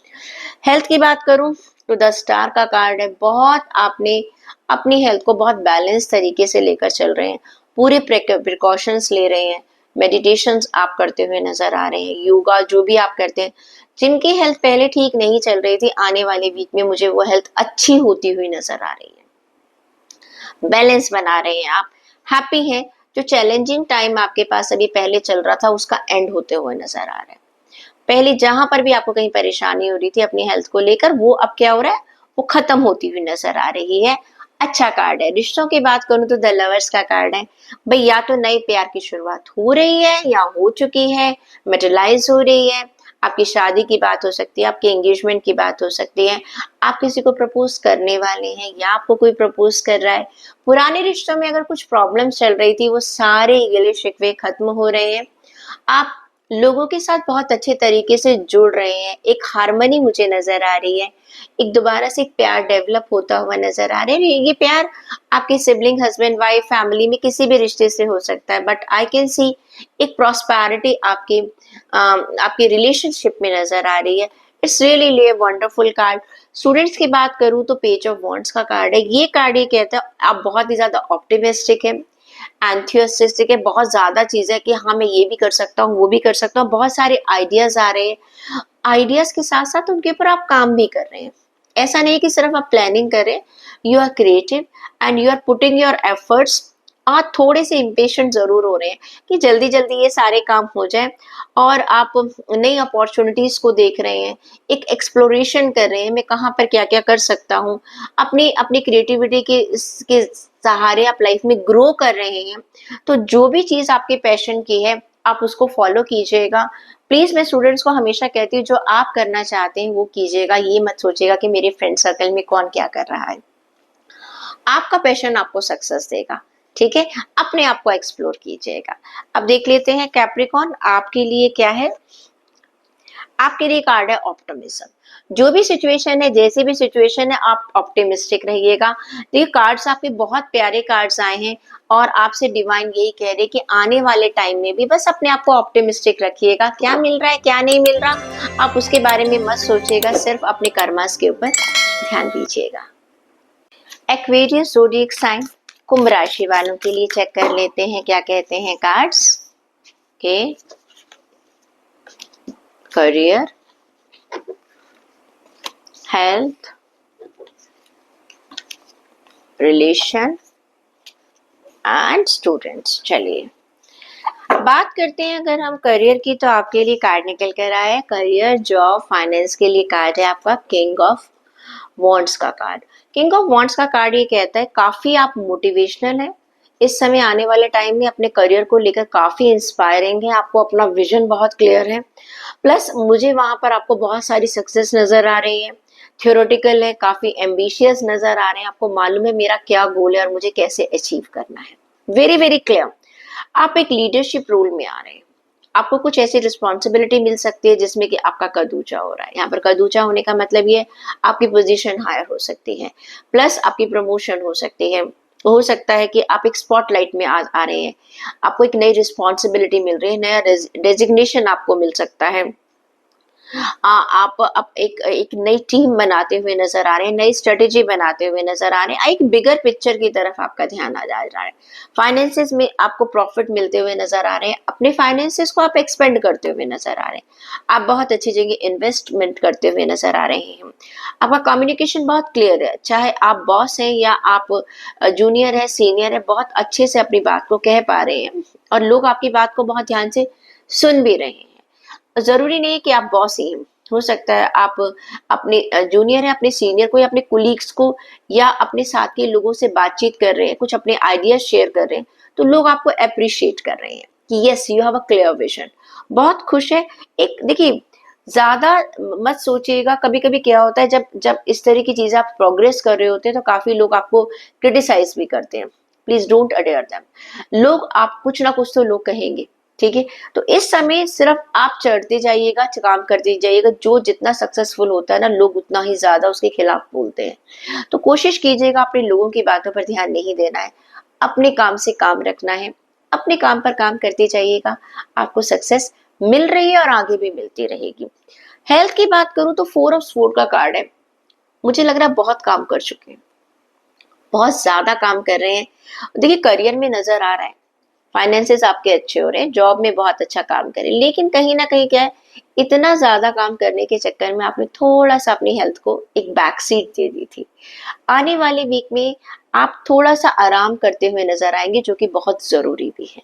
हेल्थ की बात करूं तो 10 स्टार का कार्ड है, बहुत आपने अपनी हेल्थ को बहुत बैलेंस तरीके से लेकर चल रहे हैं, पूरे प्रिकॉशंस ले रहे हैं, मेडिटेशंस आप करते हुए नजर आ रहे हैं, योगा जो भी आप करते हैं। जिनकी हेल्थ पहले ठीक नहीं चल रही थी, आने वाले वीक में मुझे वो हेल्थ अच्छी होती हुई नजर आ रही है, बैलेंस बना रहे हैं आप, हैप्पी हैं। जो चैलेंजिंग टाइम आपके पास अभी पहले चल रहा था उसका एंड होते हुए नजर आ रहा है। पहले जहां पर भी आपको कहीं परेशानी हो रही थी अपनी हेल्थ को लेकर, वो अब क्या हो रहा है, वो खत्म होती हुई नजर आ रही है। अच्छा कार्ड है। रिश्तों की बात करूं तो द लवर्स का कार्ड है, भाई या तो नए प्यार की शुरुआत हो रही है या हो चुकी है, मेटलाइज हो रही है, आपकी शादी की बात हो सकती है, आपकी एंगेजमेंट की बात हो सकती है, आप किसी को प्रपोज करने वाले हैं या आपको कोई प्रपोज कर रहा है। पुराने रिश्तों में अगर कुछ प्रॉब्लम चल रही थी वो सारे गिले शिकवे खत्म हो रहे हैं, आप लोगों के साथ बहुत अच्छे तरीके से जुड़ रहे हैं, एक हार्मनी मुझे नजर आ रही है, एक दोबारा से एक प्यार डेवलप होता हुआ नजर आ रहा है। ये प्यार आपके सिबलिंग, हस्बैंड वाइफ, फैमिली में किसी भी रिश्ते से हो सकता है, बट आई कैन सी एक प्रॉस्पेरिटी आपके रिलेशनशिप में नजर आ रही है। It's really wonderful card. Students की बात करूं तो पेज ऑफ वॉन्ड्स का कार्ड है। ये कार्ड ये कहता है आप बहुत ही ज्यादा ऑप्टिमिस्टिक है, एंथुसियास्टिक है, बहुत ज्यादा चीज है कि हाँ मैं ये भी कर सकता हूँ वो भी कर सकता हूँ, बहुत सारे आइडियाज आ रहे हैं, आइडियाज के साथ साथ उनके ऊपर आप काम भी कर रहे हैं। ऐसा नहीं कि सिर्फ आप प्लानिंग करें, you are creative and you are putting your efforts. आप थोड़े से इम्पेशेंट जरूर हो रहे हैं कि जल्दी जल्दी ये सारे काम हो जाए, और आप नई अपॉर्चुनिटीज को देख रहे हैं, एक एक्सप्लोरेशन कर रहे हैं, मैं कहाँ पर क्या क्या कर सकता हूँ, अपनी अपनी क्रिएटिविटी के सहारे आप लाइफ में ग्रो कर रहे हैं। तो जो भी चीज आपके पैशन की है आप उसको फॉलो कीजिएगा। प्लीज मैं स्टूडेंट्स को हमेशा कहती हूँ जो आप करना चाहते हैं वो कीजिएगा, ये मत सोचिएगा कि मेरे फ्रेंड सर्कल में कौन क्या कर रहा है। आपका पैशन आपको सक्सेस देगा, ठीक है, अपने आप को एक्सप्लोर कीजिएगा। अब देख लेते हैं कैप्रिकॉर्न आपके लिए क्या है। आपके लिए कार्ड है ऑप्टिमिज्म। जो भी सिचुएशन है, जैसी भी सिचुएशन है, आप ऑप्टिमिस्टिक रहिएगा। देखिए कार्ड्स आपके बहुत प्यारे कार्ड्स आए हैं, और आपसे डिवाइन यही कह रहे कि आने वाले टाइम में भी बस अपने आप को ऑप्टिमिस्टिक रखिएगा। क्या मिल रहा है क्या नहीं मिल रहा आप उसके बारे में मत सोचिएगा, सिर्फ अपने कर्मास के ऊपर ध्यान दीजिएगा। एक्वेरियस ज़ोडिएक साइन, कुंभ राशि वालों के लिए चेक कर लेते हैं क्या कहते हैं कार्ड्स के। Career, health, relation and students. चलिए बात करते हैं अगर हम करियर की, तो आपके लिए कार्ड निकल कर आया है करियर, जॉब, फाइनेंस के लिए कार्ड है आपका किंग ऑफ वॉन्ड्स का कार्ड। किंग ऑफ वॉन्ड्स का कार्ड ये कहता है काफी आप मोटिवेशनल है इस समय, आने वाले टाइम में अपने करियर को लेकर काफी इंस्पायरिंग है, आपको अपना विजन बहुत क्लियर है, प्लस मुझे वहां पर आपको बहुत सारी सक्सेस नजर आ रही है, थियोरेटिकल है, काफी एम्बिशियस नजर आ रहे हैं, आपको मालूम है मेरा क्या गोल है और मुझे कैसे अचीव करना है, वेरी वेरी क्लियर। आप एक लीडरशिप रोल में आ रहे हैं, आपको कुछ ऐसी रिस्पॉन्सिबिलिटी मिल सकती है जिसमें कि आपका कद ऊंचा हो रहा है। यहाँ पर कद ऊंचा होने का मतलब ये आपकी पोजीशन हायर हो सकती है, प्लस आपकी प्रमोशन हो सकती है, हो सकता है कि आप एक स्पॉटलाइट में आ रहे हैं, आपको एक नई रिस्पॉन्सिबिलिटी मिल रही है, नया डेजिग्नेशन आपको मिल सकता है। आप अब एक नई टीम बनाते हुए नजर आ रहे हैं, नई स्ट्रेटेजी बनाते हुए नजर आ रहे हैं, एक बिगर पिक्चर की तरफ आपका ध्यान आ जा रहा है। फाइनेंसेस में आपको प्रॉफिट मिलते हुए नजर आ रहे हैं, अपने फाइनेंसेस को आप एक्सपेंड करते हुए नजर आ रहे हैं, आप बहुत अच्छी जगह इन्वेस्टमेंट करते हुए नजर आ रहे हैं। आपका कम्युनिकेशन बहुत क्लियर है, चाहे आप बॉस हैं या आप जूनियर है, सीनियर है, बहुत अच्छे से अपनी बात को कह पा रहे हैं, और लोग आपकी बात को बहुत ध्यान से सुन भी रहे हैं। जरूरी नहीं है कि आप बॉस ही हैं, हो सकता है आप अपने जूनियर है, अपने सीनियर को या अपने कुलीग्स को या अपने साथ के लोगों से बातचीत कर रहे हैं, कुछ अपने आइडियाज शेयर कर रहे हैं, तो लोग आपको अप्रिशिएट कर रहे हैं कि yes you have a clear vision. बहुत खुश है। एक देखिए, ज्यादा मत सोचिएगा। कभी कभी क्या होता है, जब जब इस तरह की चीजें आप प्रोग्रेस कर रहे होते हैं तो काफी लोग आपको क्रिटिसाइज भी करते हैं। Please don't adhere them. लोग आप कुछ ना कुछ तो लोग कहेंगे, ठीक है। तो इस समय सिर्फ आप चढ़ते जाइएगा, काम करते जाइएगा। जो जितना सक्सेसफुल होता है ना, लोग उतना ही ज्यादा उसके खिलाफ बोलते हैं। तो कोशिश कीजिएगा अपने लोगों की बातों पर ध्यान नहीं देना है, अपने काम से काम रखना है, अपने काम पर काम करते जाइएगा। आपको सक्सेस मिल रही है और आगे भी मिलती रहेगी। हेल्थ की बात करूं तो 4 ऑफ स्वॉर्ड का कार्ड है। मुझे लग रहा है बहुत काम कर चुके हैं, बहुत ज्यादा काम कर रहे हैं। देखिए, करियर में नजर आ रहा है, फाइनेंसेस आपके अच्छे हो रहे हैं, जॉब में बहुत अच्छा काम करें, लेकिन कहीं ना कहीं क्या है, इतना ज्यादा काम करने के चक्कर में आपने थोड़ा सा अपनी हेल्थ को एक बैक सीट दे दी थी। आने वाले वीक में आप थोड़ा सा आराम करते हुए नजर आएंगे, जो कि बहुत जरूरी भी है।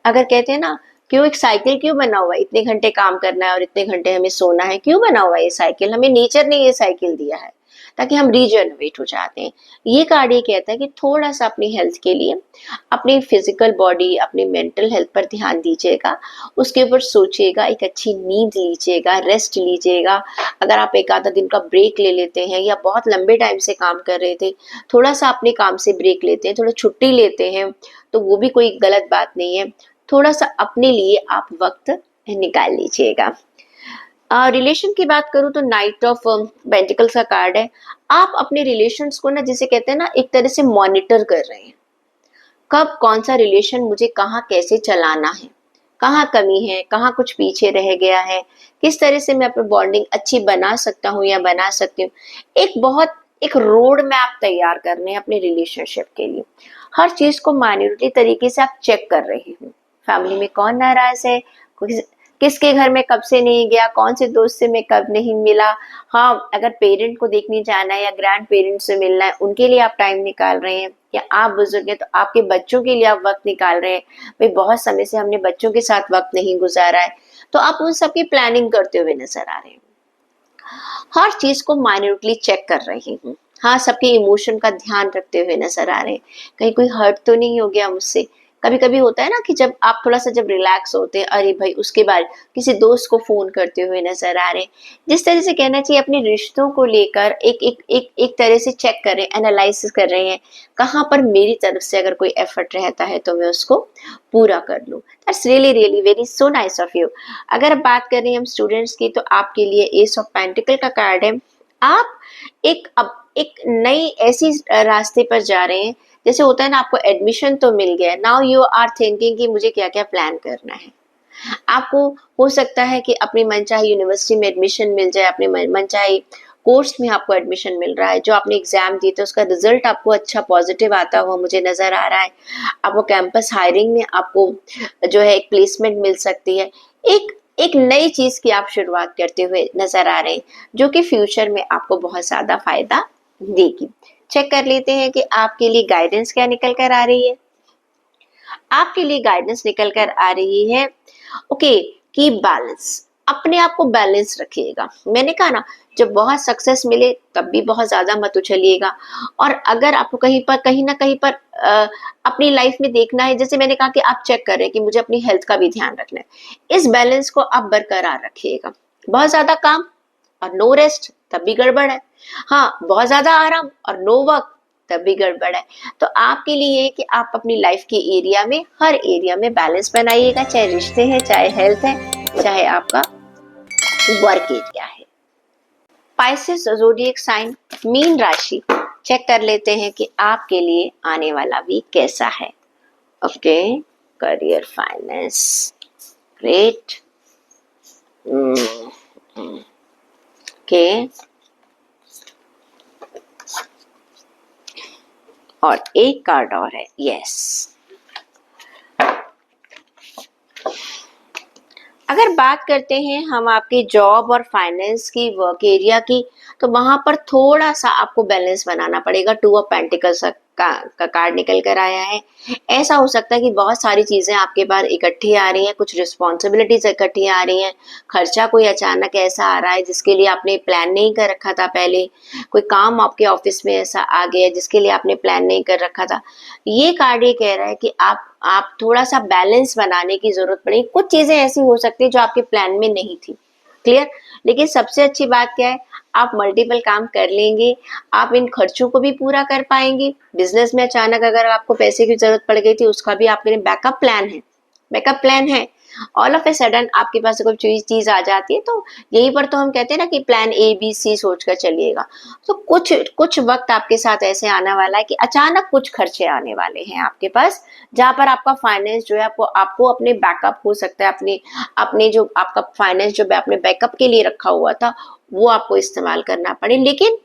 अगर कहते हैं ना, क्यों एक साइकिल क्यों बना हुआ है, इतने घंटे काम करना है और इतने घंटे हमें सोना है, क्यों बना हुआ है ये साइकिल? हमें नेचर ने ये साइकिल दिया है ताकि हम रीजनरेट हो जाते हैं। ये कार्ड ये कहता है कि थोड़ा सा अपनी हेल्थ के लिए, अपनी फिजिकल बॉडी, अपनी मेंटल हेल्थ पर ध्यान दीजिएगा, उसके ऊपर सोचिएगा, एक अच्छी नींद लीजिएगा, रेस्ट लीजिएगा। अगर आप एक आधा दिन का ब्रेक ले लेते हैं या बहुत लंबे टाइम से काम कर रहे थे, थोड़ा सा अपने काम से ब्रेक लेते हैं, थोड़ा छुट्टी लेते हैं, तो वो भी कोई गलत बात नहीं है। थोड़ा सा अपने लिए आप वक्त निकाल लीजिएगा। रिलेशन की बात करूं तो नाइट ऑफ पेंटिकल्स का कार्ड है। आप अपने रिलेशंस को ना, जिसे कहते हैं ना, एक तरह से मॉनिटर कर रहे हैं। कब कौन सा रिलेशन मुझे कहाँ कैसे चलाना है, कहाँ कमी है, कहाँ कुछ पीछे रह गया है, किस तरह से मैं अपनी बॉन्डिंग अच्छी बना सकता हूँ या बना सकती हूँ। एक रोड मैप तैयार करने अपने रिलेशनशिप के लिए। हर चीज को माइन्यूटली तरीके से आप चेक कर रहे हैं। फैमिली में कौन नाराज है, किसके घर में कब से नहीं गया, कौन से दोस्त से मैं कब नहीं मिला। हाँ, अगर पेरेंट को देखने जाना है या ग्रैंड पेरेंट्स से मिलना है, उनके लिए आप टाइम निकाल रहे हैं, या आप बुजुर्ग हैं तो आपके बच्चों के लिए आप वक्त निकाल रहे हैं। भाई, बहुत समय से हमने बच्चों के साथ वक्त नहीं गुजारा है, तो आप उन सबकी प्लानिंग करते हुए नजर आ रहे हैं। हर चीज को माइन्यूटली चेक कर रही हूँ। हाँ, सबके इमोशन का ध्यान रखते हुए नजर आ रहे हैं, कहीं कोई हर्ट तो नहीं हो गया मुझसे। कभी कभी होता है ना कि जब आप थोड़ा सा जब रिलैक्स होते हैं, अरे भाई, उसके बाद किसी दोस्त को फोन करते हुए नजर आ रहे हैं। जिस तरह से कहना चाहिए, अपने रिश्तों को लेकर एक तरह से चेक कर रहे हैं, एनालाइसिस कर रहे हैं, कहाँ पर मेरी तरफ से अगर कोई एफर्ट रहता है तो मैं उसको पूरा कर लूँ। That's really really very so nice of you. अगर अब बात करें हम स्टूडेंट्स की, तो आपके लिए एस ऑफ पेंटिकल का कार्ड है। आप एक नई ऐसी रास्ते पर जा रहे हैं, जैसे होता है ना, आपको एडमिशन तो मिल गया, नाउ यू आर थिंकिंग कि मुझे क्या क्या प्लान करना है। आपको हो सकता है कि अपनी मनचाही यूनिवर्सिटी में एडमिशन मिल जाए, अपने मनचाही कोर्स में आपको एडमिशन मिल रहा है, जो आपने एग्जाम दिए थे उसका रिजल्ट आपको अच्छा पॉजिटिव आता हुआ मुझे नजर आ रहा है। आपको कैंपस हायरिंग में आपको जो है एक प्लेसमेंट मिल सकती है। एक एक नई चीज की आप शुरुआत करते हुए नजर आ रहे हैं, जो कि फ्यूचर में आपको बहुत ज्यादा फायदा देगी। चेक कर लेते हैं कि आपके लिए गाइडेंस क्या निकल कर आ रही है। आपके लिए गाइडेंस निकल कर आ रही है, ओके, की बैलेंस। अपने आप को बैलेंस रखिएगा। मैंने कहा ना, जब बहुत सक्सेस मिले तब भी बहुत ज्यादा मत उछलिएगा। और अगर आपको कहीं ना कहीं पर अपनी लाइफ में देखना है, जैसे मैंने कहा कि आप चेक कर रहे हैं कि मुझे अपनी हेल्थ का भी ध्यान रखना है, इस बैलेंस को आप बरकरार रखिएगा। बहुत ज्यादा काम और नो रेस्ट तब भी गड़बड़ है। हाँ, बहुत ज्यादा आराम और नो वर्क तब भी गड़बड़ है। तो आपके लिए ये कि आप अपनी लाइफ के एरिया में, हर एरिया में बैलेंस बनाइएगा, चाहे रिश्ते हैं, चाहे हेल्थ है, चाहे आपका वर्क एरिया है। पाइसेस ज़ोडिएक साइन, मीन राशि। चेक कर लेते हैं कि आपके लिए आने वाला वीक कैसा है। Okay, career, finance, great. Okay, और एक कार्ड और है, यस। अगर बात करते हैं हम आपके जॉब और फाइनेंस की, वर्क एरिया की, तो वहां पर थोड़ा सा आपको बैलेंस बनाना पड़ेगा। टू ऑफ पेंटिकल्स का कार्ड निकल कर आया है। ऐसा हो सकता है कि बहुत सारी चीजें आपके पास इकट्ठी आ रही हैं, कुछ रिस्पॉन्सिबिलिटीज इकट्ठी आ रही हैं, खर्चा कोई अचानक ऐसा आ रहा है जिसके लिए आपने प्लान नहीं कर रखा था पहले, कोई काम आपके ऑफिस में ऐसा आ गया जिसके लिए आपने प्लान नहीं कर रखा था। ये कार्ड ये कह रहा है कि आप थोड़ा सा बैलेंस बनाने की जरूरत पड़ेगी। कुछ चीजें ऐसी हो सकती है जो आपके प्लान में नहीं थी, क्लियर। लेकिन सबसे अच्छी बात क्या है, आप मल्टीपल काम कर लेंगे, आप इन खर्चों को भी पूरा कर पाएंगे। बिजनेस में अचानक अगर आपको पैसे की जरूरत पड़ गई थी, उसका भी आपके लिए बैकअप प्लान है। ऑल ऑफ ए सडन आपके पास कोई चीज आ जाती है, तो यहीं पर तो हम कहते हैं ना कि प्लान ABC सोच कर चलिएगा। तो कुछ कुछ वक्त आपके साथ ऐसे आने वाला है कि अचानक कुछ खर्चे आने वाले हैं आपके पास, जहां पर आपका फाइनेंस जो है आपको अपने बैकअप हो सकता है, अपने अपने जो आपका फाइनेंस जो आपने बैकअप के लिए रखा हुआ था वो आपको इस्तेमाल करना पड़े, लेकिन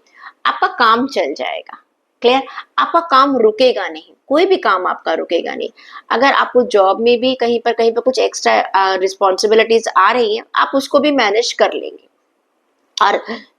आपका काम चल जाएगा, क्लियर। आपका काम रुकेगा नहीं, कोई भी काम आपका रुकेगा नहीं। अगर आपको जॉब में भी कहीं पर कुछ एक्स्ट्रा रिस्पॉन्सिबिलिटीज आ रही हैं, आप उसको भी मैनेज कर लेंगे। और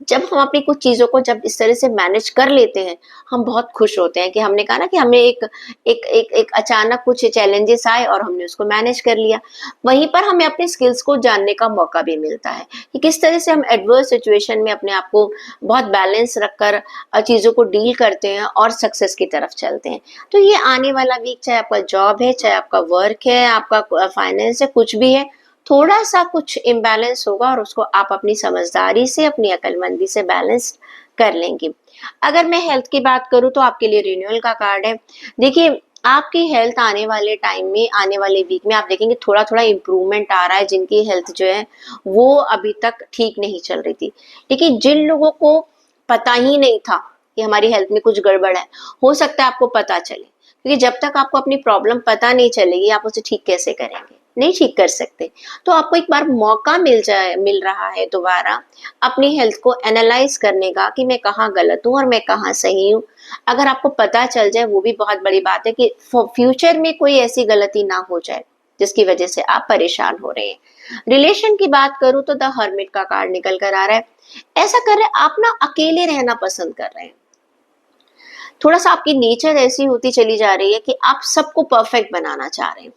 जब हम अपनी कुछ चीजों को जब इस तरह से मैनेज कर लेते हैं, हम बहुत खुश होते हैं कि हमने कहा ना कि हमें एक अचानक कुछ चैलेंजेस आए और हमने उसको मैनेज कर लिया। वहीं पर हमें अपने स्किल्स को जानने का मौका भी मिलता है कि किस तरह से हम एडवर्स सिचुएशन में अपने आप को बहुत बैलेंस रखकर चीजों को डील करते हैं और सक्सेस की तरफ चलते हैं। तो ये आने वाला वीक, चाहे आपका जॉब है, चाहे आपका वर्क है, आपका फाइनेंस है, कुछ भी है, थोड़ा सा कुछ इम्बैलेंस होगा और उसको आप अपनी समझदारी से, अपनी अकलमंदी से बैलेंस कर लेंगे। अगर मैं हेल्थ की बात करूं तो आपके लिए रिन्यूअल का कार्ड है। देखिए, आपकी हेल्थ आने वाले टाइम में, आने वाले वीक में आप देखेंगे थोड़ा थोड़ा इम्प्रूवमेंट आ रहा है। जिनकी हेल्थ जो है वो अभी तक ठीक नहीं चल रही थी, लेकिन जिन लोगों को पता ही नहीं था कि हमारी हेल्थ में कुछ गड़बड़ है, हो सकता है आपको पता चले, क्योंकि जब तक आपको अपनी प्रॉब्लम पता नहीं चलेगी आप उसे ठीक कैसे करेंगे, नहीं ठीक कर सकते। तो आपको एक बार मौका मिल रहा है दोबारा अपनी हेल्थ को एनालाइज करने का कि मैं कहाँ गलत हूँ और मैं कहाँ सही हूँ। अगर आपको पता चल जाए, वो भी बहुत बड़ी बात है कि फ्यूचर में कोई ऐसी गलती ना हो जाए जिसकी वजह से आप परेशान हो रहे हैं। रिलेशन की बात करूं तो द हर्मिट का कार्ड निकल कर आ रहा है। ऐसा कर रहे आप ना अकेले रहना पसंद कर रहे हैं। थोड़ा सा आपकी नेचर ऐसी होती चली जा रही है कि आप सबको परफेक्ट बनाना चाह रहे हैं।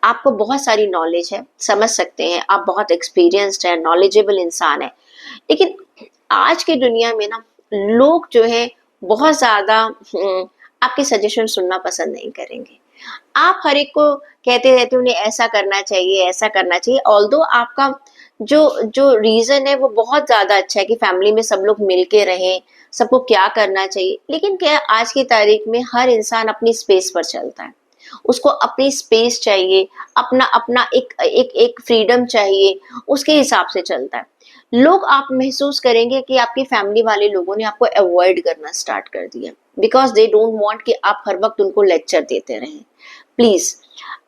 आपको बहुत सारी नॉलेज है, समझ सकते हैं, आप बहुत एक्सपीरियंस्ड है, नॉलेजेबल इंसान है, लेकिन आज की दुनिया में ना लोग जो है बहुत ज्यादा आपके सजेशन सुनना पसंद नहीं करेंगे। आप हर एक को कहते रहते उन्हें ऐसा करना चाहिए, ऐसा करना चाहिए। ऑल्दो आपका जो जो रीजन है वो बहुत ज्यादा अच्छा है कि फैमिली में सब लोग मिलके रहें, सबको क्या करना चाहिए, लेकिन क्या आज की तारीख में हर इंसान अपनी स्पेस पर चलता है। उसको अपनी स्पेस चाहिए, अपना अपना एक फ्रीडम चाहिए, उसके हिसाब से चलता है। लोग, आप महसूस करेंगे कि आपकी फैमिली वाले लोगों ने आपको अवॉइड करना स्टार्ट कर दिया, बिकॉज दे डोंट वांट कि आप हर वक्त उनको लेक्चर देते रहें। प्लीज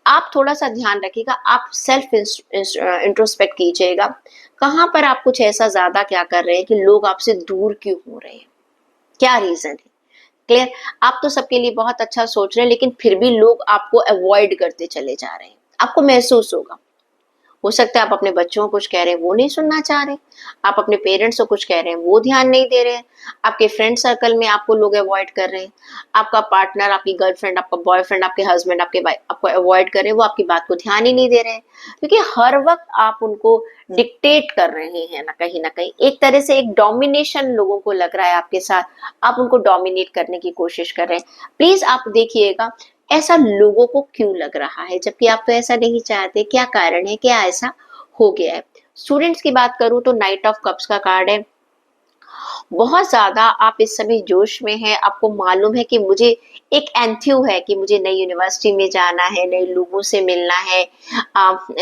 आप थोड़ा सा ध्यान रखिएगा, आप सेल्फ इंट्रोस्पेक्ट कीजिएगा, कहाँ पर आप कुछ ऐसा ज्यादा क्या कर रहे हैं कि लोग आपसे दूर क्यों हो रहे हैं, क्या रीजन है, क्लियर। आप तो सबके लिए बहुत अच्छा सोच रहे हैं, लेकिन फिर भी लोग आपको अवॉइड करते चले जा रहे हैं, आपको महसूस होगा। हो सकता है आप अपने बच्चों को कुछ कह रहे हैं, वो नहीं सुनना चाह रहे, आप अपने पेरेंट्स को कुछ कह रहे हैं, वो ध्यान नहीं दे रहे हैं, आपके फ्रेंड सर्कल में आपको लोग अवॉइड कर रहे हैं, आपका पार्टनर, आपकी गर्लफ्रेंड, आपका बॉयफ्रेंड, आपके हस्बैंड, आपके वाइफ आपको अवॉइड कर रहे हैं, वो आपकी बात को ध्यान ही नहीं दे रहे हैं, क्योंकि हर वक्त आप उनको डिक्टेट कर रहे हैं ना कहीं एक तरह से एक डोमिनेशन लोगों को लग रहा है आपके साथ, आप उनको डोमिनेट करने की कोशिश कर रहे हैं। प्लीज आप देखिएगा ऐसा लोगों को क्यों लग रहा है, जबकि आप तो ऐसा नहीं चाहते, क्या कारण है, क्या ऐसा हो गया है। स्टूडेंट्स की बात करूं तो नाइट ऑफ कप्स का कार्ड है। बहुत ज्यादा आप इस समय जोश में हैं, आपको मालूम है कि मुझे एक एंथ्यू है कि मुझे नई यूनिवर्सिटी में जाना है, नए लोगों से मिलना है,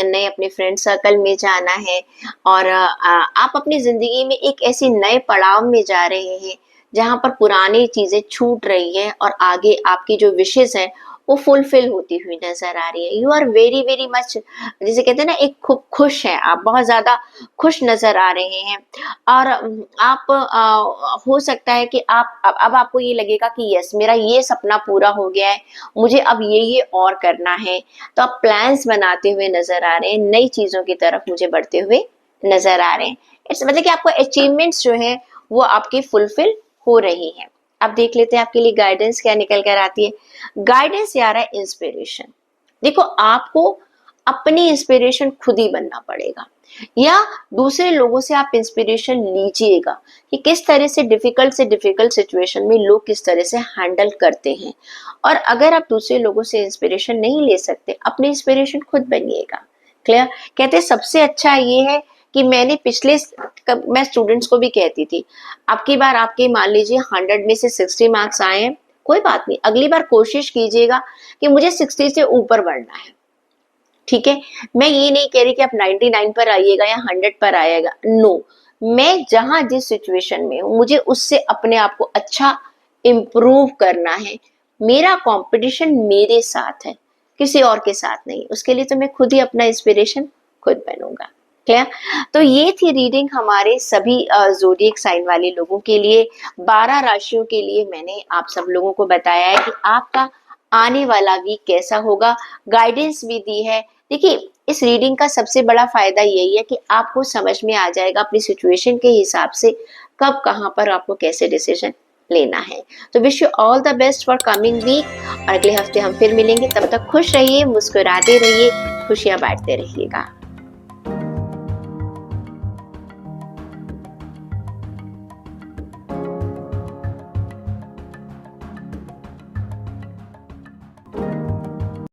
नए अपने फ्रेंड सर्कल में जाना है, और आप अपनी जिंदगी में एक ऐसी नए पड़ाव में जा रहे हैं जहां पर पुरानी चीजें छूट रही हैं और आगे आपकी जो विशेष है वो फुलफिल होती हुई नजर आ रही है। You are very very much, जिसे कहते हैं ना, एक खूब खुश है, आप बहुत ज्यादा खुश नजर आ रहे हैं। और आप हो सकता है कि आप अब आपको ये लगेगा कि यस, मेरा ये सपना पूरा हो गया है, मुझे अब ये और करना है। तो आप प्लान्स बनाते हुए नजर आ रहे हैं, नई चीजों की तरफ मुझे बढ़ते हुए नजर आ रहे हैं। इट्स मतलब कि आपको अचीवमेंट्स जो है वो आपकी फुलफिल हो रही है। अब देख लेते हैं आपके लिए गाइडेंस क्या निकल कर आती है। गाइडेंस आ रहा है इंस्पिरेशन। देखो, आपको अपनी इंस्पिरेशन खुद ही बनना पड़ेगा, या दूसरे लोगों से आप इंस्पिरेशन लीजिएगा कि किस तरह से डिफिकल्ट सिचुएशन में लोग किस तरह से हैंडल करते हैं। और अगर आप दूसरे लोगों से इंस्पिरेशन नहीं ले सकते, अपनी इंस्पिरेशन खुद बनिएगा। क्लियर? कहते हैं सबसे अच्छा ये है कि मैंने मैं स्टूडेंट्स को भी कहती थी, अब की बार आपके मान लीजिए 100 में से 60 मार्क्स आए हैं, कोई बात नहीं, अगली बार कोशिश कीजिएगा कि मुझे 60 से ऊपर बढ़ना है। ठीक है, मैं ये नहीं कह रही कि आप 99 पर आइएगा या 100 पर आएगा, नो। मैं जहां जिस सिचुएशन में हूं, मुझे उससे अपने आप को अच्छा इम्प्रूव करना है। मेरा कंपटीशन मेरे साथ है, किसी और के साथ नहीं। उसके लिए तो मैं खुद ही अपना इंस्पिरेशन खुद बनूंगा। क्लियर? तो ये थी रीडिंग हमारे सभी ज़ोडिएक साइन वाले लोगों के लिए। 12 राशियों के लिए मैंने आप सब लोगों को बताया है कि आपका आने वाला वीक कैसा होगा, गाइडेंस भी दी है। देखिए, इस रीडिंग का सबसे बड़ा फायदा यही है कि आपको समझ में आ जाएगा अपनी सिचुएशन के हिसाब से कब कहाँ पर आपको कैसे डिसीजन लेना है। तो wish you all the best for coming week, और अगले हफ्ते हम फिर मिलेंगे। तब तक खुश रहिए, मुस्कुराते रहिए, खुशियां बांटते रहिएगा।